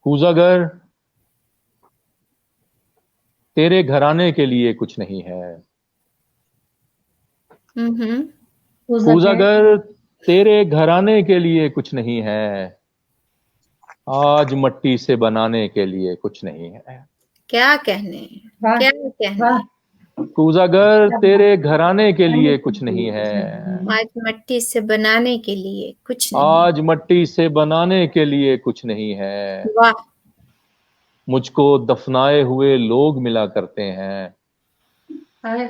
کوزہ گر تیرے گھرانے کے لیے کچھ نہیں ہے, کوزہ گر تیرے گھرانے کے لیے کچھ نہیں ہے, آج مٹی سے بنانے کے لیے کچھ نہیں ہے. کیا کہنے, کیا کہنے. कूजागर तेरे घराने के लिए कुछ नहीं है, आज मट्टी से बनाने के लिए कुछ नहीं। आज मट्टी से बनाने के लिए कुछ नहीं है। वाह, मुझको दफनाए हुए लोग मिला करते हैं,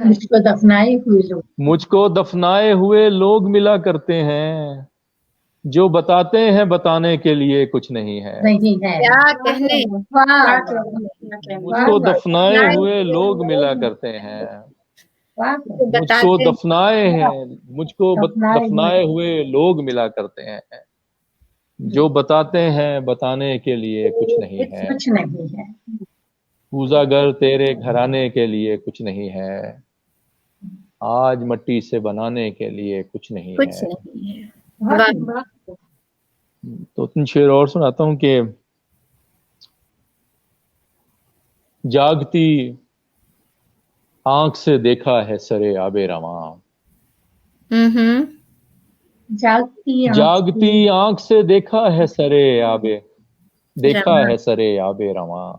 मुझको दफनाए हुए लोग, मुझको दफनाए हुए लोग मिला करते हैं, जो बताते हैं बताने के लिए कुछ नहीं है। नहीं है। क्या कहने। वाह मुझको दफनाए हुए लोग मिला करते हैं, वाह, तो मुझको बताते दफनाए हैं, मुझको दफनाए दफनाए हुए लोग मिला करते हैं, जो बताते हैं बताने के लिए कुछ नहीं है। कुछ नहीं है। पूजागर तेरे घराने के लिए कुछ नहीं है, आज मट्टी से बनाने के लिए कुछ नहीं कुछ है। नहीं है। बहुत वाह, तो 3 शेर और सुनाता हूँ कि जागती आंख से देखा है सरे आबे रवां, जागती आंख से देखा है सरे आबे, देखा है सरे आबे रवां,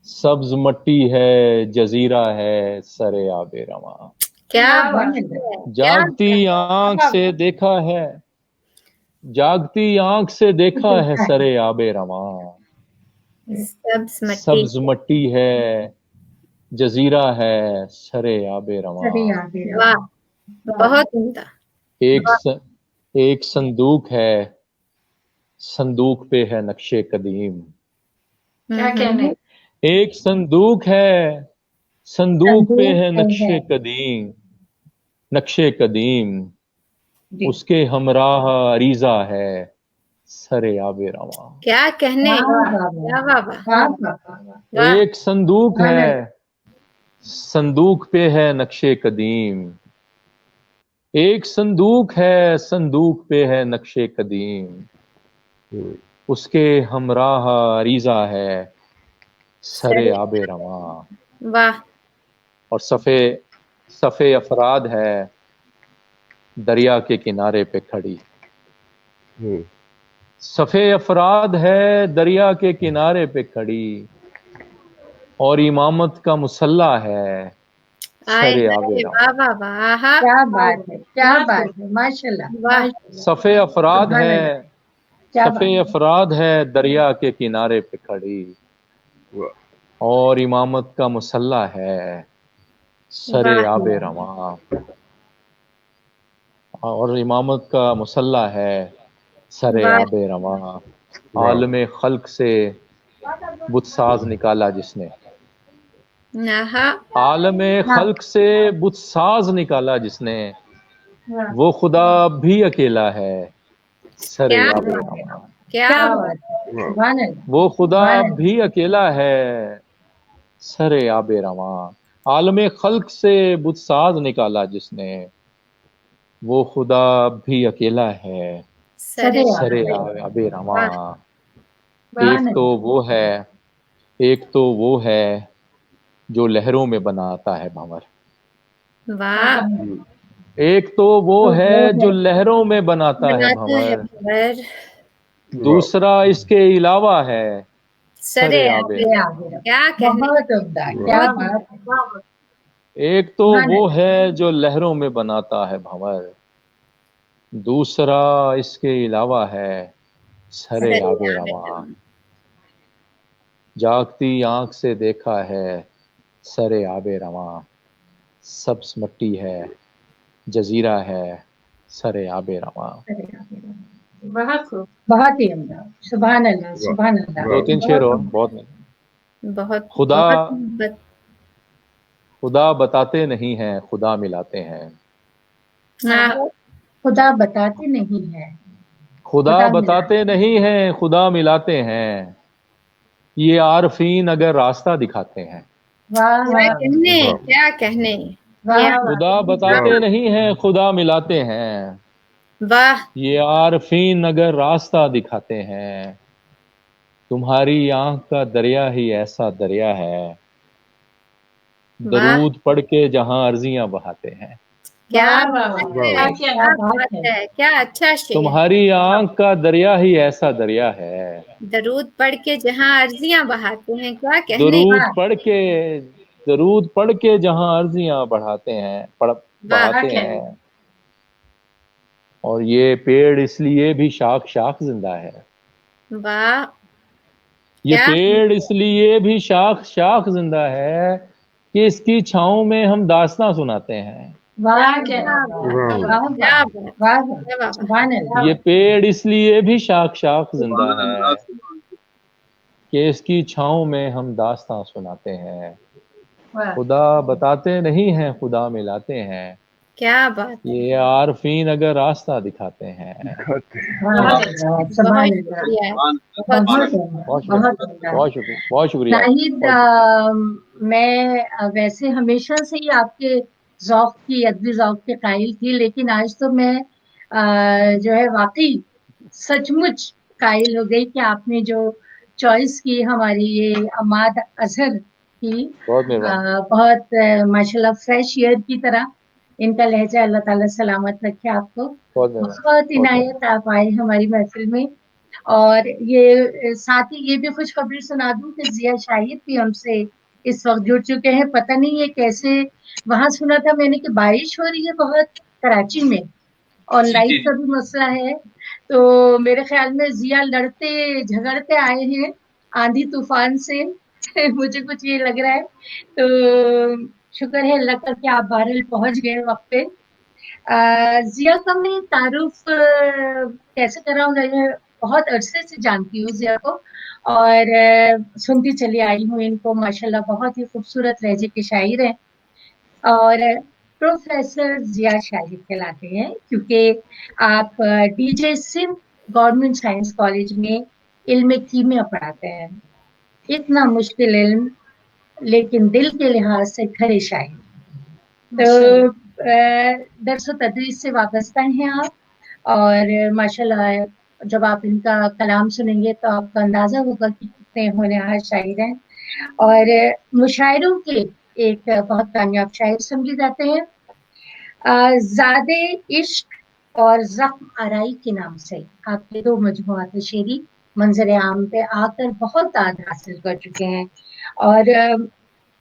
सब्ज मट्टी है जजीरा है सरे आबे रवां। क्या बात है। है। जागती आंख से देखा है, जागती आंख से देखा है सरे आबे रवां, सब्ज मट्टी है जजीरा है सरे आबे रवां। वाह, बहुत उम्दा। एक संदूक है, संदूक पे है नक्शे कदीम, क्या कहने। एक संदूक है, संदूक पे है नक्शे कदीम, नक्शे कदीम, उसके हमराह अरीजा है सरे आबे रवां। क्या कहने। वाह, एक संदूक है, संदूक पे है नक्शे कदीम, एक संदूक है, संदूक पे है नक्शे कदीम, उसके हमराह अरीजा है सरे आबे रवां। वाह, और सफ़े अफराद है दरिया के किनारे पे खड़ी, सफ़े अफराद है दरिया के किनारे पे खड़ी, और इमामत का मुसल्ला है सरे आबे रवां। वाह, वाह, क्या बात है, क्या बात है, माशाल्लाह। वाह, सफ़े अफराद है, सफ़े अफराद है दरिया के किनारे पे खड़ी, और इमामत का मुसल्ला है सरे आबे रवां। और इमामत का मुसल्ला है सरे आबे रवां। आलमे खल्क से बुतसाज निकाला जिसने, आलमे खल्क से बुतसाज निकाला जिसने, वो खुदा भी अकेला है सरे आबे रवां। क्या वो खुदा भी अकेला है सरे आबे रवां। आलमे खल्क से बुतसाज निकाला जिसने, वो खुदा भी अकेला है सरे आबे रवां। एक तो वो है जो लहरों में बनाता है भंवर, वाह, एक तो वो है जो लहरों में बनाता है भंवर, दूसरा इसके अलावा है सरे आबे। क्या कहने। क्या बात है। एक तो वो है जो लहरों में बनाता है भंवर, दूसरा इसके अलावा है सरे आबे रवां। जागती आंख से देखा है सरे आबे रवां, सब्ज मट्टी है जजीरा है सरे आबे रवां। बहुत ही उम्दा। सुभान अल्लाह, सुभान अल्लाह। 2-3 शेर और बहुत नहीं। बहुत खुदा बताते नहीं हैं, खुदा मिलाते हैं, खुदा बताते नहीं है, खुदा बताते नहीं हैं, खुदा मिलाते हैं, ये आरफीन अगर रास्ता दिखाते हैं। क्या कहने। खुदा बताते नहीं हैं, खुदा मिलाते हैं, वाह, ये आरफीन अगर रास्ता दिखाते हैं। तुम्हारी आंख का दरिया ही ऐसा दरिया है, दरूद पढ़ के जहां अर्जियां बहाते हैं। क्या बात है, क्या अच्छा शेर। तुम्हारी आंख का दरिया ही ऐसा दरिया है, दरूद पढ़ के जहां अर्जियां बहाते हैं। क्या कहने। दरूद पढ़ के दरूद पढ़ के जहां अर्जियां बढ़ाते हैं, और ये पेड़ इसलिए भी शाख शाख जिंदा है। वाह, ये पेड़ इसलिए भी शाख शाख जिंदा है कि इसकी छाँव में हम दास्तां सुनाते हैं। ये पेड़ इसलिए भी शाख शाख जिंदा है कि इसकी छाँव में हम दास्तां सुनाते हैं। खुदा बताते नहीं हैं, खुदा मिलाते हैं। क्या बात, ये आरफीन अगर रास्ता दिखाते हैं। बहुत शुक्रिया। नाहिद, मैं वैसे हमेशा से ही आपके ज़ौक़ की, अदबी ज़ौक़ के कायल थी, लेकिन आज तो मैं जो है वाकई सचमुच कायल हो गई कि आपने जो चॉइस की हमारी ये अम्माद अजहर की, बहुत माशाल्लाह फ्रेश एयर की तरह इनका लहजा, अल्लाह ताला सलामत रखे आपको। बहुत इनायत आप आए हमारी महफिल में। और ये साथ ही ये भी खुशखबरी सुना दूं कि जिया शाहिद भी हमसे इस वक्त जुड़ चुके हैं। पता नहीं ये कैसे, वहां सुना था मैंने कि बारिश हो रही है बहुत कराची में और लाइट का भी मसला है, तो मेरे ख्याल में जिया लड़ते झगड़ते आए हैं आंधी तूफान से मुझे कुछ ये लग रहा है। तो शुक्र है अल्लाह का कि आप बहरहाल पहुंच गए वक्त पे। जिया का मैं तारुफ कैसे कराऊंगा, बहुत अरसे से जानती हूँ जिया को और सुनती चली आई हूँ इनको। माशाल्लाह बहुत ही खूबसूरत लहजे के शायर हैं और प्रोफेसर जिया शाहिद कहलाते हैं, क्योंकि आप DJ Sindh government science college में इल्म कीमिया पढ़ाते हैं। इतना मुश्किल इल्म, लेकिन दिल के लिहाज से खरे शायर। तो दर्स व तदरीस से वाबस्ता हैं आप, और माशाल्लाह जब आप इनका कलाम सुनेंगे तो आपको अंदाजा होगा कि कितने होनहार शायर हैं और मुशायरों के एक बहुत कामयाब शायर समझे जाते हैं। ज़ादे इश्क और ज़ख्म आराई के नाम से आपके 2 मजमुआत शेरी मंजर आम पे आकर बहुत ताद हासिल कर चुके हैं और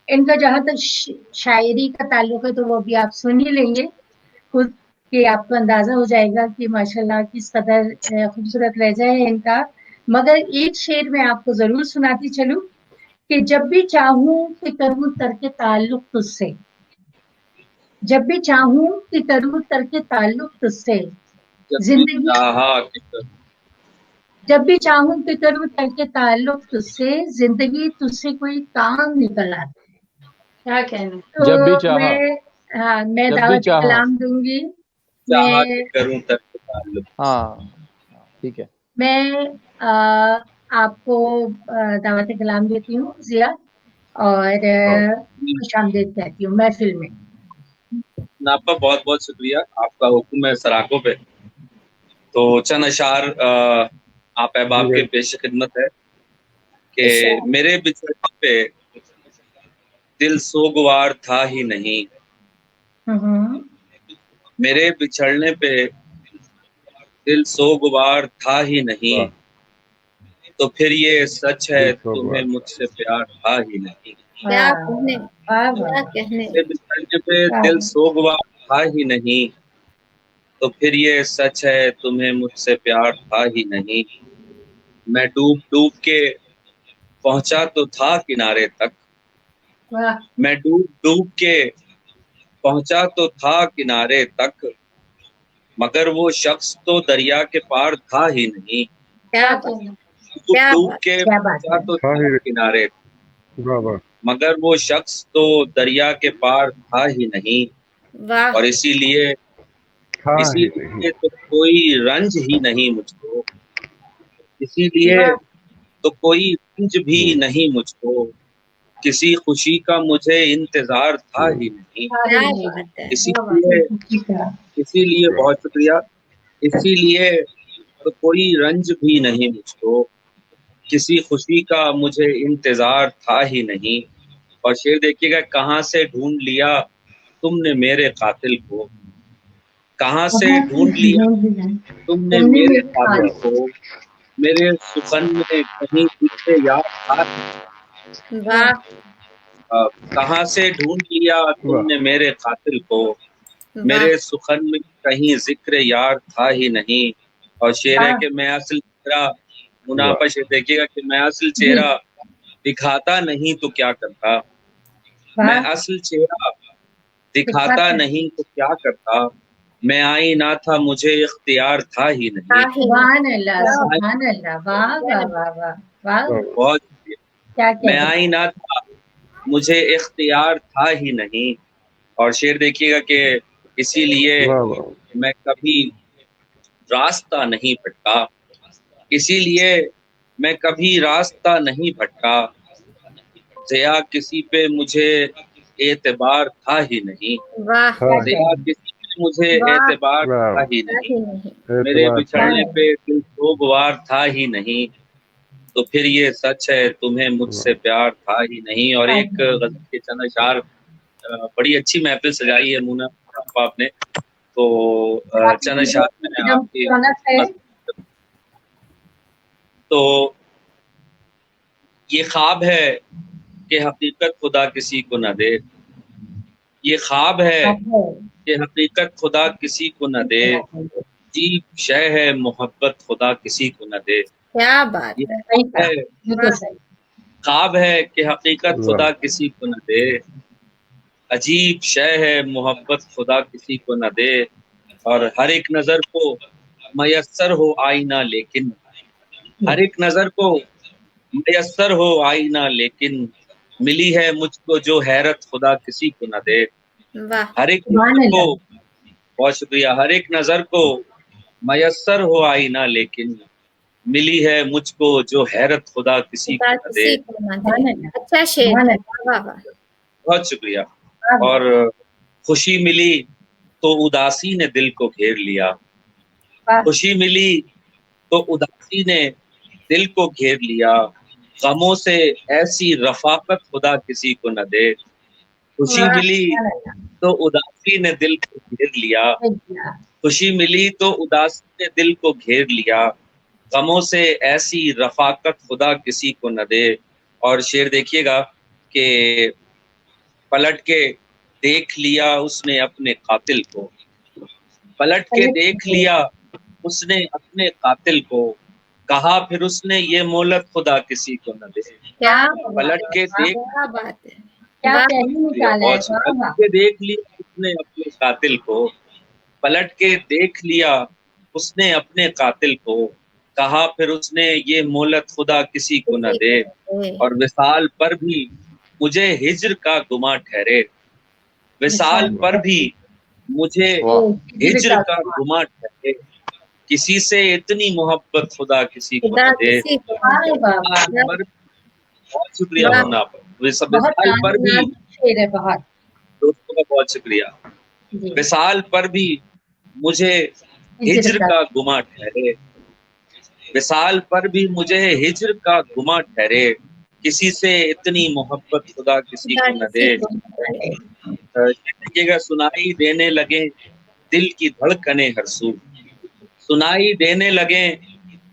इनका जहाँ तक शायरी का ताल्लुक है तो वो भी आप सुन ही लेंगे खुद, कि आपको अंदाजा हो जाएगा कि माशाल्लाह किस कदर खूबसूरत लहजा है इनका। मगर एक शेर मैं आपको जरूर सुनाती चलूं कि जब भी चाहूं कि करूं तरके ताल्लुक तुझसे, जब भी चाहूं कि करूं तरके ताल्लुक तुझसे, जिंदगी जब भी चाहूं कि करूं तरके ताल्लुक तुझसे, जिंदगी तुझसे कोई काम निकल आता है। क्या कहना? तो जब भी चाहा, मैं दावत कलाम दूंगी। ठीक है, मैं आपको दावत कलाम देती हूँ जिया और खुशामदीद कहती हूँ महफिल में। आपका बहुत बहुत शुक्रिया, आपका हुक्म है सराखों पे। तो चंद अशार आप अहबाब के पेश खिदमत है कि मेरे बिछड़ने पे दिल सोगवार था ही नहीं, मेरे बिछड़ने पे दिल सोगवार था ही नहीं, तो फिर ये सच है तुम्हें मुझसे प्यार था ही नहीं। मेरे बिछड़ने पे दिल सोगवार था ही नहीं, तो फिर ये सच है तुम्हें मुझसे प्यार था ही नहीं। मैं डूब डूब के पहुंचा तो था किनारे तक, मैं डूब डूब के पहुंचा तो था किनारे तक, मगर वो शख्स तो दरिया के पार था ही नहीं। डूब के पहुंचा तो था किनारे, मगर वो शख्स तो दरिया के पार था ही नहीं। और इसीलिए तो कोई रंज ही नहीं मुझको, इसीलिए तो कोई रंज भी नहीं मुझको, किसी खुशी का मुझे इंतजार था ही नहीं। इसीलिए बहुत शुक्रिया। इसीलिए तो कोई रंज भी नहीं मुझको, किसी खुशी का मुझे इंतजार था ही नहीं। और शेर देखिएगा, कहाँ से ढूंढ लिया तुमने मेरे कातिल को, कहाँ से ढूंढ लिया तुमने मेरे कातिल को, मेरे सुखन में कहीं तुझसे याद था। कहाँ से ढूंढ लिया तुमने मेरे कातिल को, मेरे सुखन में कहीं जिक्र यार था ही नहीं। और शेर है कि मैं असल चेहरा, मुनाफा शेर देखिएगा कि मैं असल चेहरा दिखाता नहीं तो क्या करता, मैं असल चेहरा दिखाता नहीं तो क्या करता, मैं आई ना था मुझे इख्तियार था ही नहीं। सुभान अल्लाह, सुभान अल्लाह, वाह वाह वाह वाह वाह, बहुत क्या मैं आई ना था मुझे इख्तियार था ही नहीं। और शेर देखिएगा कि इसीलिए मैं कभी रास्ता नहीं भटका, इसीलिए मैं कभी रास्ता नहीं भटका, ज़िया किसी पे मुझे एतबार था ही नहीं, ज़िया किसी पे मुझे एतबार था ही नहीं, मेरे बिछड़ने पे दिल सोगवार था ही नहीं, तो फिर ये सच है तुम्हें मुझसे प्यार था ही नहीं। और एक गज़ल के चंद अशआर, बड़ी अच्छी महफिल सजाई है मुना आपने, तो चंद अशआर मैंने आपकी, तो ये ख्वाब है कि हकीकत खुदा किसी को न दे, ये ख्वाब है कि हकीकत खुदा किसी को न दे, अजीब शय है मोहब्बत खुदा किसी को न दे। क्या बात है, ख्वाब है कि हकीकत खुदा किसी को न दे, अजीब शय है मोहब्बत खुदा किसी को न दे, और हर एक नजर को मयस्सर हो आईना लेकिन, हर एक नजर को मयस्सर हो आईना लेकिन, मिली है मुझको जो हैरत खुदा किसी को न दे। हर एक नजर को, बहुत शुक्रिया, हर एक नजर को मयस्सर हो आईना लेकिन, मिली है मुझको जो हैरत खुदा किसी को न दे। अच्छा शेर, बहुत शुक्रिया। और खुशी मिली तो उदासी ने दिल को घेर लिया, खुशी मिली तो उदासी ने दिल को घेर लिया, गमों से ऐसी रफाकत खुदा किसी को न दे। खुशी मिली तो उदासी ने दिल को घेर लिया, खुशी मिली तो उदासी ने दिल को घेर लिया, गमों से ऐसी रफाकत खुदा किसी को न दे। और शेर देखिएगा कि पलट के देख लिया उसने अपने कातिल को, पलट के देख लिया उसने अपने कातिल को, कहा फिर उसने ये मोहलत खुदा किसी को न दे। पलट के देख देख लिया उसने अपने कातिल को, पलट के देख लिया उसने अपने कातिल को, कहा फिर उसने ये मोहलत खुदा किसी को न दे। और विसाल पर भी मुझे हिज्र का गुमा ठहरे, विसाल पर भी मुझे हिज्र का गुमा ठहरे, किसी से इतनी मोहब्बत खुदा किसी को न दे। बहुत शुक्रिया होना पर, विसाल पर भी, दोस्तों का बहुत शुक्रिया, विसाल पर भी मुझे हिज्र का गुमा ठहरे, विसाल पर भी मुझे हिज्र का गुमा ठहरे, किसी से इतनी मोहब्बत खुदा किसी को न दे। देखिएगा, सुनाई देने लगे दिल की धड़कने हर सू, सुनाई देने लगे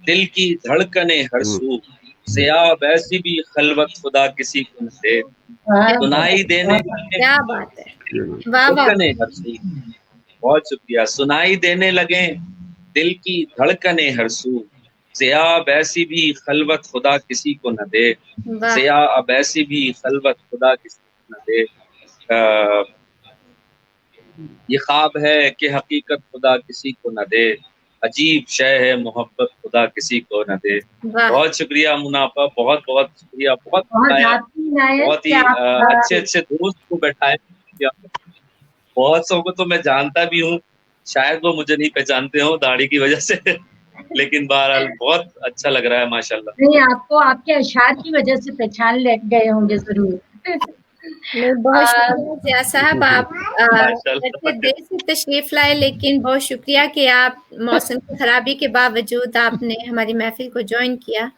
दिल की धड़कने हर सू, ज़िया वैसी भी खलवत खुदा किसी को न दे। सुनाई देने धड़कने हर सू, बहुत शुक्रिया, सुनाई देने लगे दिल की धड़कने हर सू, ज़िया वैसी भी खलवत खुदा किसी को न दे, ज़िया अब ऐसी भी खलवत खुदा किसी को न दे। ये ख्वाब है कि हकीकत खुदा किसी को न दे, अजीब शय है मोहब्बत खुदा किसी को न दे। बहुत शुक्रिया मुनाफा, बहुत बहुत शुक्रिया, बहुत बहुत ही अच्छे अच्छे दोस्त को बैठाए, बहुत सौ को तो मैं जानता भी हूँ, शायद वो मुझे नहीं पहचानते हो दाढ़ी की वजह से, लेकिन बहरहाल बहुत अच्छा लग रहा है माशाल्लाह। नहीं, आपको आपके अशार की वजह से पहचान गए होंगे जरूर। बहुत शुक्रिया ज़िया साहब, आप देर से तशरीफ लाए, लेकिन बहुत शुक्रिया कि आप मौसम की खराबी के बावजूद आपने हमारी महफिल को ज्वाइन किया,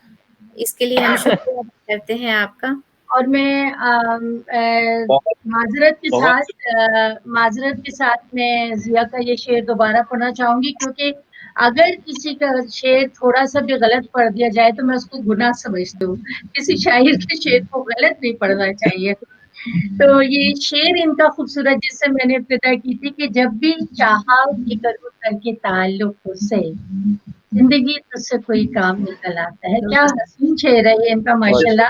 इसके लिए हम शुक्रिया करते हैं आपका। और मैं माजरत के साथ मैं ज़िया का ये शेर दोबारा पढ़ना चाहूंगी, क्योंकि अगर किसी का शेर थोड़ा सा भी गलत पढ़ दिया जाए तो मैं उसको गुनाह समझती हूँ। किसी शायर के शेर को गलत नहीं पढ़ना चाहिए। तो ये शेर इनका खूबसूरत, जिससे मैंने इब्तिदा की थी कि जब भी चाहा कि करूँ करके ताल्लुक से, जिंदगी तुझसे कोई काम निकल आता है। क्या हसीन शेर है ये इनका माशाल्लाह।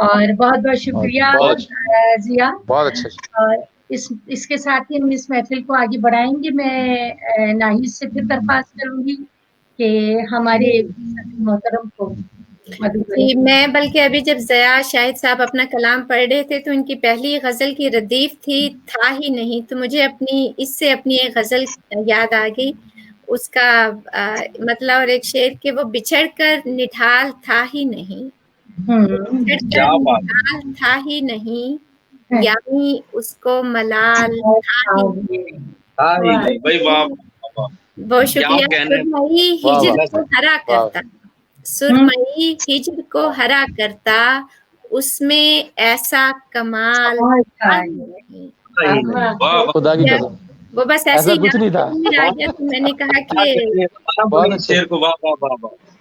और बहुत बहुत शुक्रिया जिया। बहुत अच्छा। और इसके साथ ही हम इस महफिल को आगे बढ़ाएंगे। मैं नाहिद से फिर दरख्वास्त करूंगी कि हमारे मोहतरम को जी, मैं बल्कि अभी जब ज़या शाहिद साहब अपना कलाम पढ़ रहे थे तो उनकी पहली गज़ल की रदीफ थी था ही नहीं, तो मुझे इससे अपनी एक गज़ल याद आ गई। उसका मतलब और एक शेर कि वो बिछड़ कर निढाल था ही नहीं, निढाल था ही नहीं, यानी उसको मलाल था ही नहीं। बहुत शुक्रिया। सुरमई हिजर को हरा करता, सुरमई हिजर को हरा करता, उसमें ऐसा कमाल नहीं। खुदा की कसम वो बस ऐसे ही कुछ नहीं था। आ गया तो मैंने कहा कि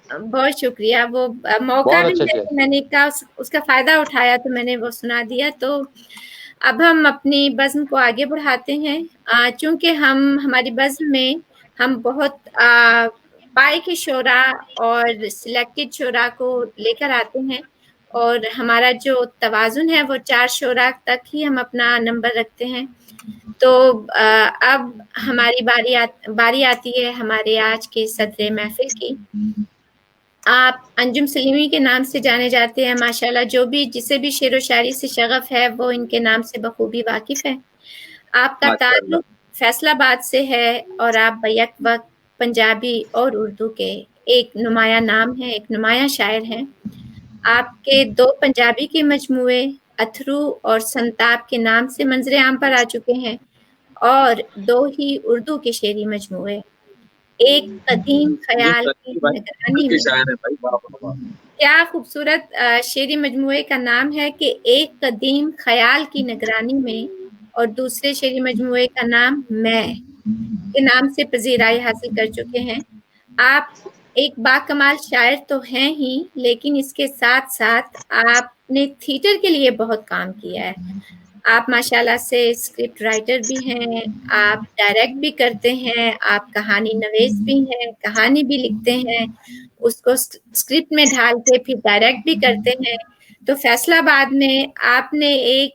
बहुत शुक्रिया। वो मौका भी है, मैंने कहा उसका फायदा उठाया तो मैंने वो सुना दिया। तो अब हम अपनी बज़्म को आगे बढ़ाते हैं। चूंकि हमारी बज़्म में हम बहुत पाए के शोरा और सिलेक्टेड शोरा को लेकर आते हैं, और हमारा जो तवाज़ुन है वो 4 शोरा तक ही हम अपना नंबर रखते हैं। तो अब हमारी बारी आती है हमारे आज के सदर महफिल की। आप अंजुम सलीमी के नाम से जाने जाते हैं माशाल्लाह। जिसे भी शेर व शायरी से शगफ है वो इनके नाम से बखूबी वाकिफ है। आपका ताल्लुक फैसलाबाद से है और आप बैक वक्त पंजाबी और उर्दू के एक नुमाया नाम है, एक नुमाया शायर हैं। आपके 2 पंजाबी के मजमूए अथरू और संताप के नाम से मंजरे आम पर आ चुके हैं, और 2 ही उर्दू के शेरी मजमूए। एक कदीम ख्याल की निगरानी में, क्या खूबसूरत शेरी मजमूए का नाम है कि एक कदीम ख्याल की निगरानी में, और दूसरे शेरी मजमूए का नाम मैं के नाम से पजीराई हासिल कर चुके हैं। आप एक बाकमाल शायर तो हैं ही, लेकिन इसके साथ साथ आपने थिएटर के लिए बहुत काम किया है। आप माशाल्लाह से स्क्रिप्ट राइटर भी हैं, आप डायरेक्ट भी करते हैं, आप कहानी नवीस भी हैं, कहानी भी लिखते हैं, उसको स्क्रिप्ट में ढाल के फिर डायरेक्ट भी करते हैं। तो फैसलाबाद में आपने एक,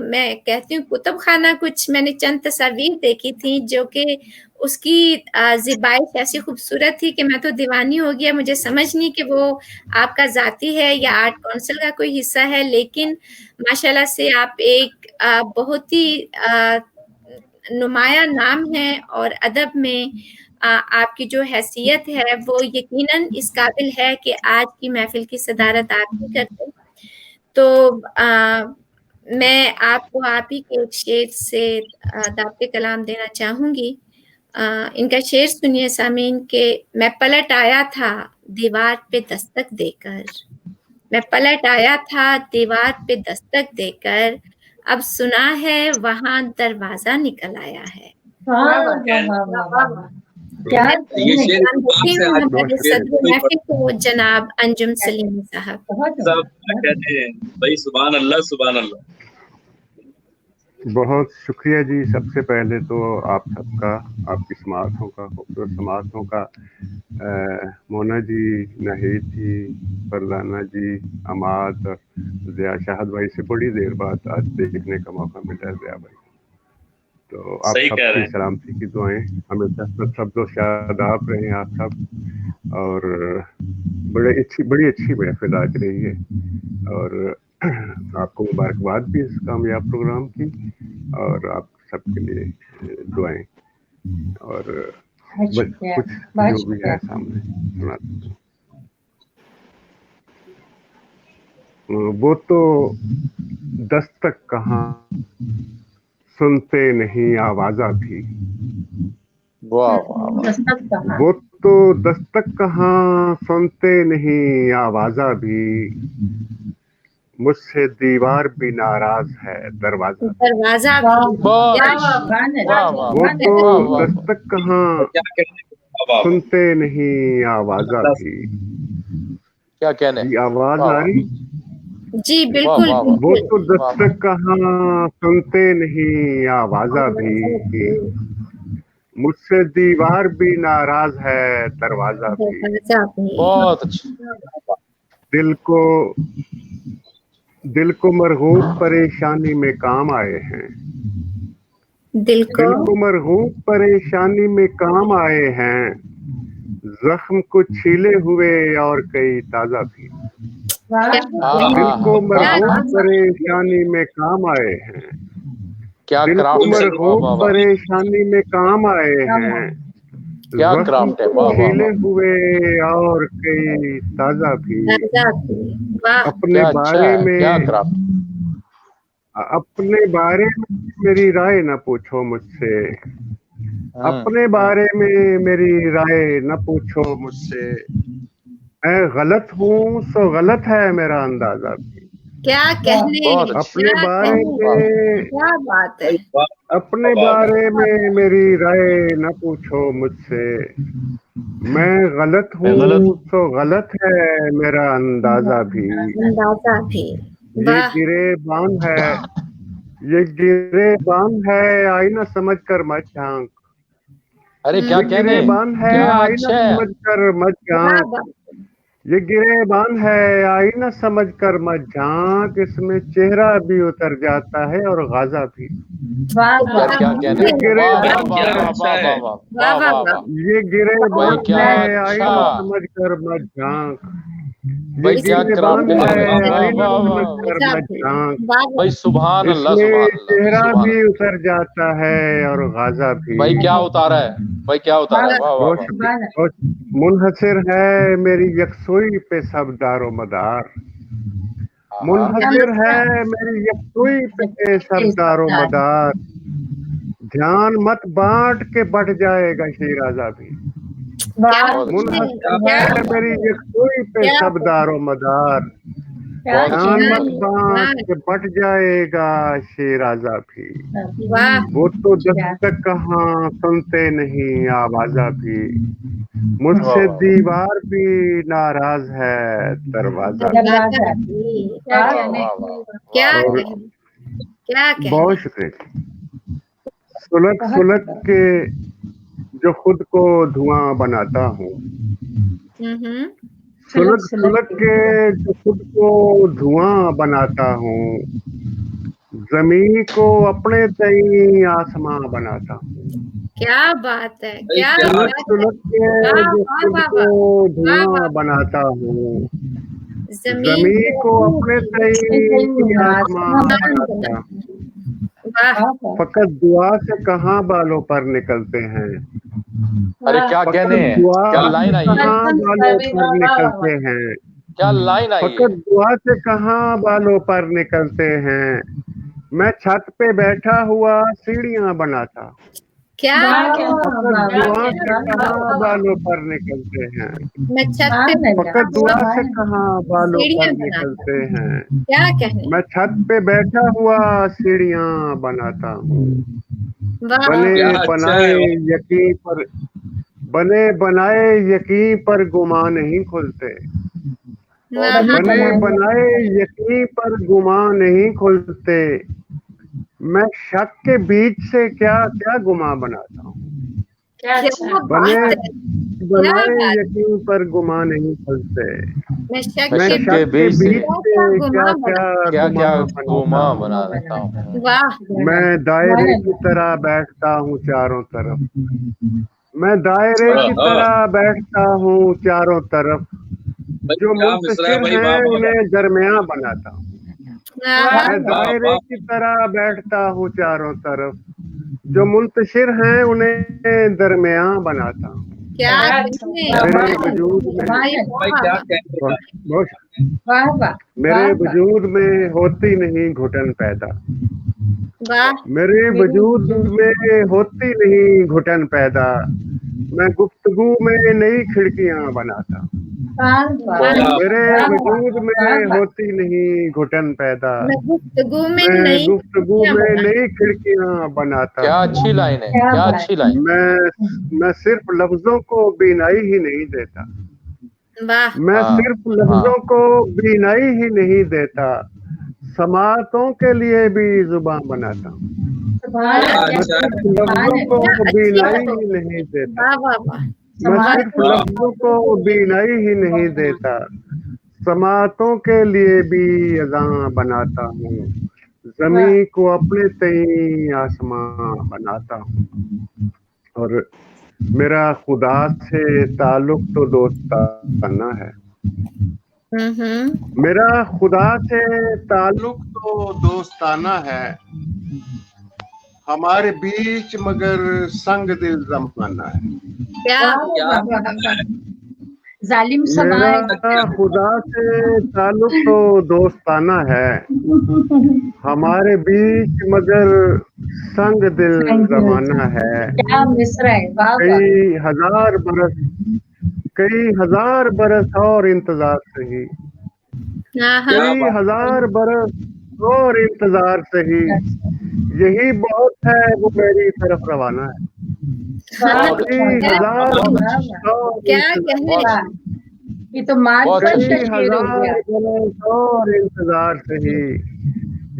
मैं कहती हूँ कुतुब खाना, कुछ मैंने चंद तस्वीर देखी थी जो कि उसकी ज़िबाइश ऐसी खूबसूरत थी कि मैं तो दीवानी हो गया। मुझे समझ नहीं कि वो आपका ज़ाती है या आर्ट काउंसिल का कोई हिस्सा है, लेकिन माशाल्लाह से आप एक बहुत ही नुमाया नाम है, और अदब में आपकी जो हैसियत है वो यकीनन इस काबिल है कि आज की महफिल की सदारत आप ही करते। तो मैं आपको आप ही के एक शेर से दावत कलाम देना चाहूँगी। इनका शेर सुनिए सामीन के। मैं पलट आया था दीवार पे दस्तक देकर, मैं पलट आया था दीवार पे दस्तक देकर, अब सुना है वहाँ दरवाजा निकल आया है। को जनाब अंजुम सलीमी साहब कहते हैं भाई, सुभान अल्लाह सुभान अल्लाह। बहुत शुक्रिया जी। सबसे पहले तो आप सबका, आपकी समातों का, खूबसूरत समातों का, मोना जी, नाहिद जी, फरजाना जी, अमाद और ज़िया शाहिद भाई से बड़ी देर बाद आज देखने का मौका मिला। ज़िया भाई, तो आप सबकी सलामती की दुआएं हमेशा सब दोस्त शादाब रहें आप सब। और बड़ी अच्छी महफिल आज रही है, और आपको मुबारकबाद भी इस कामयाब प्रोग्राम की, और आप सबके लिए दुआएं। और बस कुछ जो भी है सामने सुनाते हैं। वो तो दस्तक कहाँ सुनते नहीं आवाज़ा भी, वो तो दस्तक कहाँ सुनते नहीं आवाज़ा भी, मुझसे दीवार भी नाराज है दरवाजा। वो तो दस्तक कहाँ सुनते नहीं आवाज़ा भी। क्या कहने, आवाज आ रही? जी बिल्कुल वाह, वाह। वो बिल्कुल। तो दस्तक कहाँ सुनते नहीं आवाजा भी, मुझसे दीवार भी नाराज है दरवाजा भी, दरवाजा भी। बहुत अच्छा। दिल को मरहूब परेशानी में काम आए हैं, दिल दिल को को मरहूब परेशानी में काम आए हैं, जख्म को छीले हुए और कई ताजा भी, दिल को मरहूब परेशानी में काम आए हैं, क्या दिल को क्राफ्ट है, मरहूब वाह, वाह, वाह। परेशानी में काम आए हैं, क्या जख्म क्राफ्ट है, को वाह, वाह, छीले वाह। हुए और कई ताजा भी, ताजा भी। वाह। अपने क्या अच्छा बारे है, क्या में क्राफ्ट। अपने बारे में मेरी राय न पूछो मुझसे, अपने बारे में मेरी राय न पूछो मुझसे, मैं गलत हूँ सो गलत है मेरा अंदाजा भी, क्या कहने, बहुत अच्छा। अपने क्या बारे कहने, में क्या बात है। अपने बारे में मेरी राय न पूछो मुझसे, मैं गलत हूँ सो गलत है मेरा अंदाजा भी, अंदाजा भी। ये वाह। गिरेबान है, ये गिरेबान है आईना समझ कर मत झांक, अरे क्या ये कहने, गिरेबान है क्या आईना अच्छा है। समझ कर मत क्या झांक, बात है। ये गिरेबान है आईना समझ कर मत झांक, इसमें चेहरा भी उतर जाता है और गाजा भी, क्या क्या कहने, ये गिरेबान वाह, वाह, क्या वाह, अच्छा वाह, है। वाह, वाह, वाह, वाह, वाह, वाह। वाह। ये गिरेबान भाई क्या है अच्छा। आईना समझ कर मत झांक, ये भाई क्या गिरेबान क्राफ्ट है, है वाह, आईना वाह, समझ वाह। कर मत झांक, भाई सुभान अल्लाह, इसमें सुभान अल्लाह, चेहरा सुभान भी अल्लाह। उतर जाता है और गाजा भी, भाई क्या उतारा है, भाई क्या उतारा है, वाह, वाह, बहुत वाह। शुक्रिया, बहुत मुनहसिर है मेरी यकसुई पे सब दारो मदार, मुनहसिर है मेरी यकसुई पे सब दारो मदार, ध्यान मत बांट के बढ़ जाएगा शीराजा भी, मुनहसिर है मेरी यकसुई पे सब दारो मदार, ध्यान मत बांट के बढ़ जाएगा शीराजा भी, वाह। वो तो दस्तक कहाँ सुनते नहीं आवाजा भी, मुझसे दीवार भी नाराज है दरवाजा भी, दरवाजा भी। क्या कहने, क्या और कहने, क्या कहने। बहुत शुक्रिया। सुलग सुलग के जो खुद को धुआं बनाता हूँ, सुलग सुलग के जो खुद को धुआं बनाता हूँ, जमीन को अपने तई आसमां बनाता हूँ, क्या बात है, क्या सुलग बात है। सुलग के जो खुद को धुआं बनाता हूँ, जमीन को अपने तई आसमां बनाता हूँ, फकत दुआ से कहाँ बालों पर निकलते हैं, अरे क्या कहने, क्या लाइन आई है, कहाँ बालों पर निकलते हैं, क्या लाइन आई है। फकत दुआ से कहाँ बालों पर निकलते हैं, मैं छत पे बैठा हुआ सीढ़ियां बनाता, क्या फकत दुआ से कहाँ बालों पर निकलते हैं, मैं छत पे फकत दुआ से कहाँ बालों पर निकलते हैं, क्या कहने। मैं छत पे बैठा हुआ सीढ़ियां बनाता हूँ, बने क्या अच्छा बनाए है। यकीन पर बने बनाए यकीन पर गुमान नहीं खुलते, बने बनाए यकीन पर गुमान नहीं खुलते, मैं शक के बीच से क्या क्या गुमा बनाता हूँ, बने बनाए यकीन पर गुमा नहीं खुलते, मैं शक मैं के शक के बीच से क्या क्या क्या गुमा बना देता हूँ। वाह। मैं दायरे की तरह बैठता हूँ चारों तरफ, मैं दायरे की तरह बैठता हूँ चारों तरफ, जो मुंतशिर हैं उन्हें दरमियान बनाता हूँ, मैं दायरे की तरह बैठता हूँ चारों तरफ, जो मुंतशिर हैं उन्हें दरमियान बनाता हूँ, क्या मेरे वजूद में मेरे वजूद में होती नहीं घुटन पैदा, मेरे वजूद में होती नहीं घुटन पैदा, मैं गुफ्तगू में नई खिड़कियां बनाता, मेरे वजूद में होती नहीं घुटन पैदा, मैं गुफ्तगू में नई खिड़कियां बनाता, क्या अच्छी लाइन है, क्या अच्छी लाइन। मैं सिर्फ लफ्जों को बीनाई ही नहीं देता, वाह मैं सिर्फ लफ्जों को बीनाई ही नहीं देता, समातों के लिए भी जुबान बनाता हूँ। मैं सिर्फ लफ्जों को बीनाई ही नहीं देता, वाह वाह वाह मैं सिर्फ लफ्जों को बीनाई ही नहीं देता, समातों के लिए भी अज़ां बनाता हूँ, ज़मीं को अपने तई आसमां बनाता हूँ। और मेरा खुदा से ताल्लुक तो दोस्ताना है, मेरा खुदा से ताल्लुक तो दोस्ताना है, हमारे बीच मगर संग दिल ज़माना है। जालिम मेरा खुदा से ताल्लुक तो दोस्ताना है, हमारे बीच मगर संग दिल ज़माना है। क्या मिसरा है, कई हजार बरस और इंतजार सही, कई हजार बरस और इंतजार सही, यही बहुत है वो मेरी तरफ रवाना है। कई हजार ये तो मान और इंतजार सही,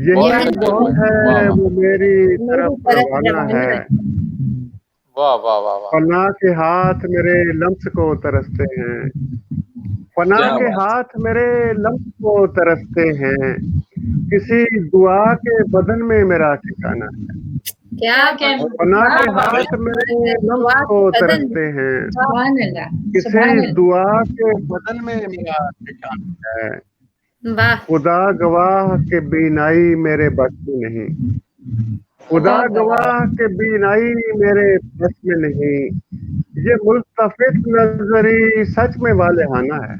यही बहुत है वो मेरी तरफ रवाना है। वाह वाह वाह वाह। पनाह के हाथ मेरे लम्स को तरसते हैं, पनाह के हाथ मेरे लम्स को तरसते हैं, किसी दुआ के बदन में मेरा ठिकाना है। पनाह के हाथ मेरे लम्स को तरसते हैं, किसी दुआ के बदन में मेरा ठिकाना है। खुदा गवाह के बीनाई मेरे बस में नहीं, खुदा गवाह के बीनाई मेरे बस में नहीं, ये मुल्तफित नजरी सच में वालेहाना है।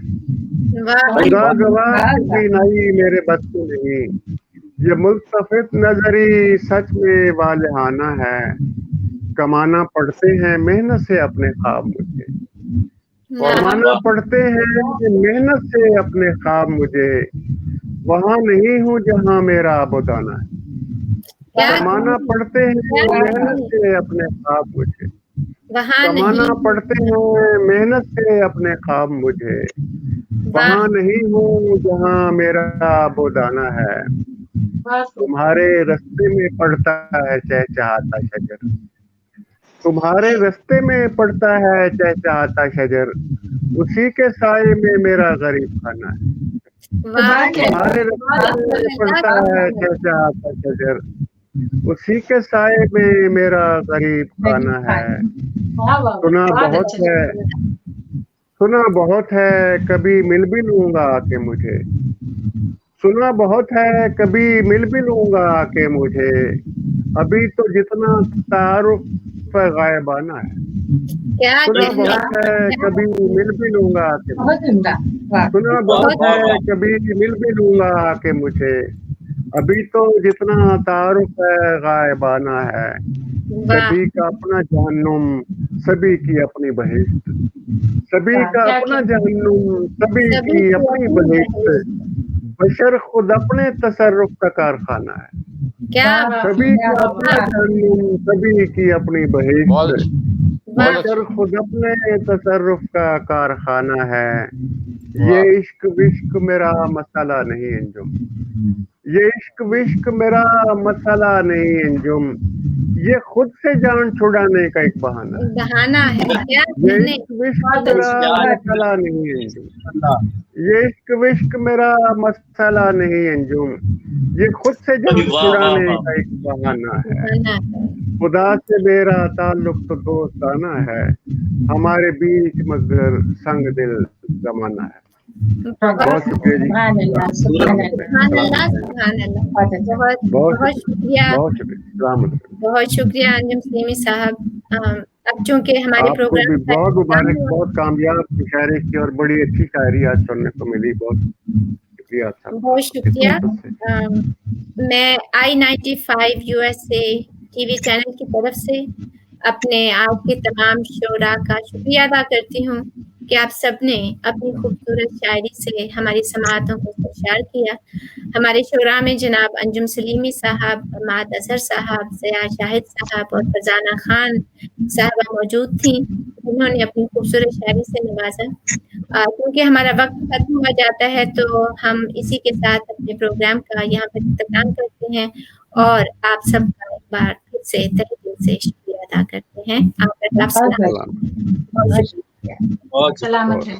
खुदा गवाह के बीनाई मेरे बस में नहीं, ये मुल्तफित नजरी सच में वालेहाना है। कमाना पड़ते हैं मेहनत से अपने ख्वाब मुझे, कमाना पड़ते हैं मेहनत से अपने ख्वाब मुझे, वहाँ नहीं हूँ जहाँ मेरा आबोदाना है। कमाना पड़ते हैं मेहनत से अपने ख्वाब मुझे, कमाना पड़ते हैं मेहनत से अपने ख्वाब मुझे, वहाँ नहीं हूँ जहाँ मेरा आबोदाना है। तुम्हारे रास्ते में पड़ता है चहचहाता शजर, तुम्हारे रास्ते में पड़ता है चहचहाता शजर, उसी के साए में मेरा गरीब खाना है। तुम्हारे रास्ते में पड़ता है चहचहाता शजर, उसी के साए में मेरा गरीब खाना है। सुना बहुत है कभी मिल भी लूंगा आके मुझे, सुना बहुत है कभी मिल भी लूंगा आके मुझे, अभी तो जितना तारुफ गायबाना है। सुना बहुत है कभी मिल भी लूंगा आके मुझे, सुना बहुत है कभी मिल भी लूंगा आके मुझे, अभी तो जितना तारुफ है गायबाना है। सभी का अपना जहन्नुम, सभी की अपनी बहिश्त, सभी का अपना जहन्नुम, सभी की अपनी बहिश्त, बशर खुद अपने तसर्रुफ का कारखाना है। सभी का अपना जहन्नुम, सभी की अपनी बहिश्त, बशर खुद अपने तसर्रुफ का कारखाना है। ये इश्क विश्क मेरा मसाला नहीं अंजुम, ये इश्क विश्क मेरा मसाला नहीं अंजुम, ये खुद से जान छुड़ाने का एक बहाना है। ये इश्क विश्क मेरा मसाला नहीं अंजुम, ये इश्क विश्क मेरा मसाला नहीं अंजुम, ये खुद से जान छुड़ाने का एक बहाना है। खुदा से मेरा ताल्लुक तो दोस्ताना है, हमारे बीच मगर संग दिल जमाना है। बहुत शुक्रिया जी, बहुत शुक्रिया अंजुम सलीमी साहब। अब चूंकि हमारे प्रोग्राम बहुत मुबारक, बहुत कामयाब शायरी की और बड़ी अच्छी शायरी आज सुनने को मिली, बहुत शुक्रिया। बहुत शुक्रिया। मैं I95 USA टीवी चैनल की तरफ से अपने आज के तमाम शोरा का शुक्रिया अदा करती हूँ कि आप सबने अपनी खूबसूरत शायरी से हमारी समाअतों को सरशार किया। हमारे शोरा में जनाब अंजुम सलीमी साहब, अमाद अजहर साहब, ज़िया शाहिद साहब और फरजाना खान साहबा मौजूद थी, जिन्होंने अपनी खूबसूरत शायरी से नवाजा। क्योंकि हमारा वक्त खत्म हो जाता है तो हम इसी के साथ अपने प्रोग्राम का यहाँ पर इख्तिताम करते हैं और आप सबका एक बार फिर से तहे दिल से शुक्रिया अदा करते हैं। आप सलामत सलामत रहे।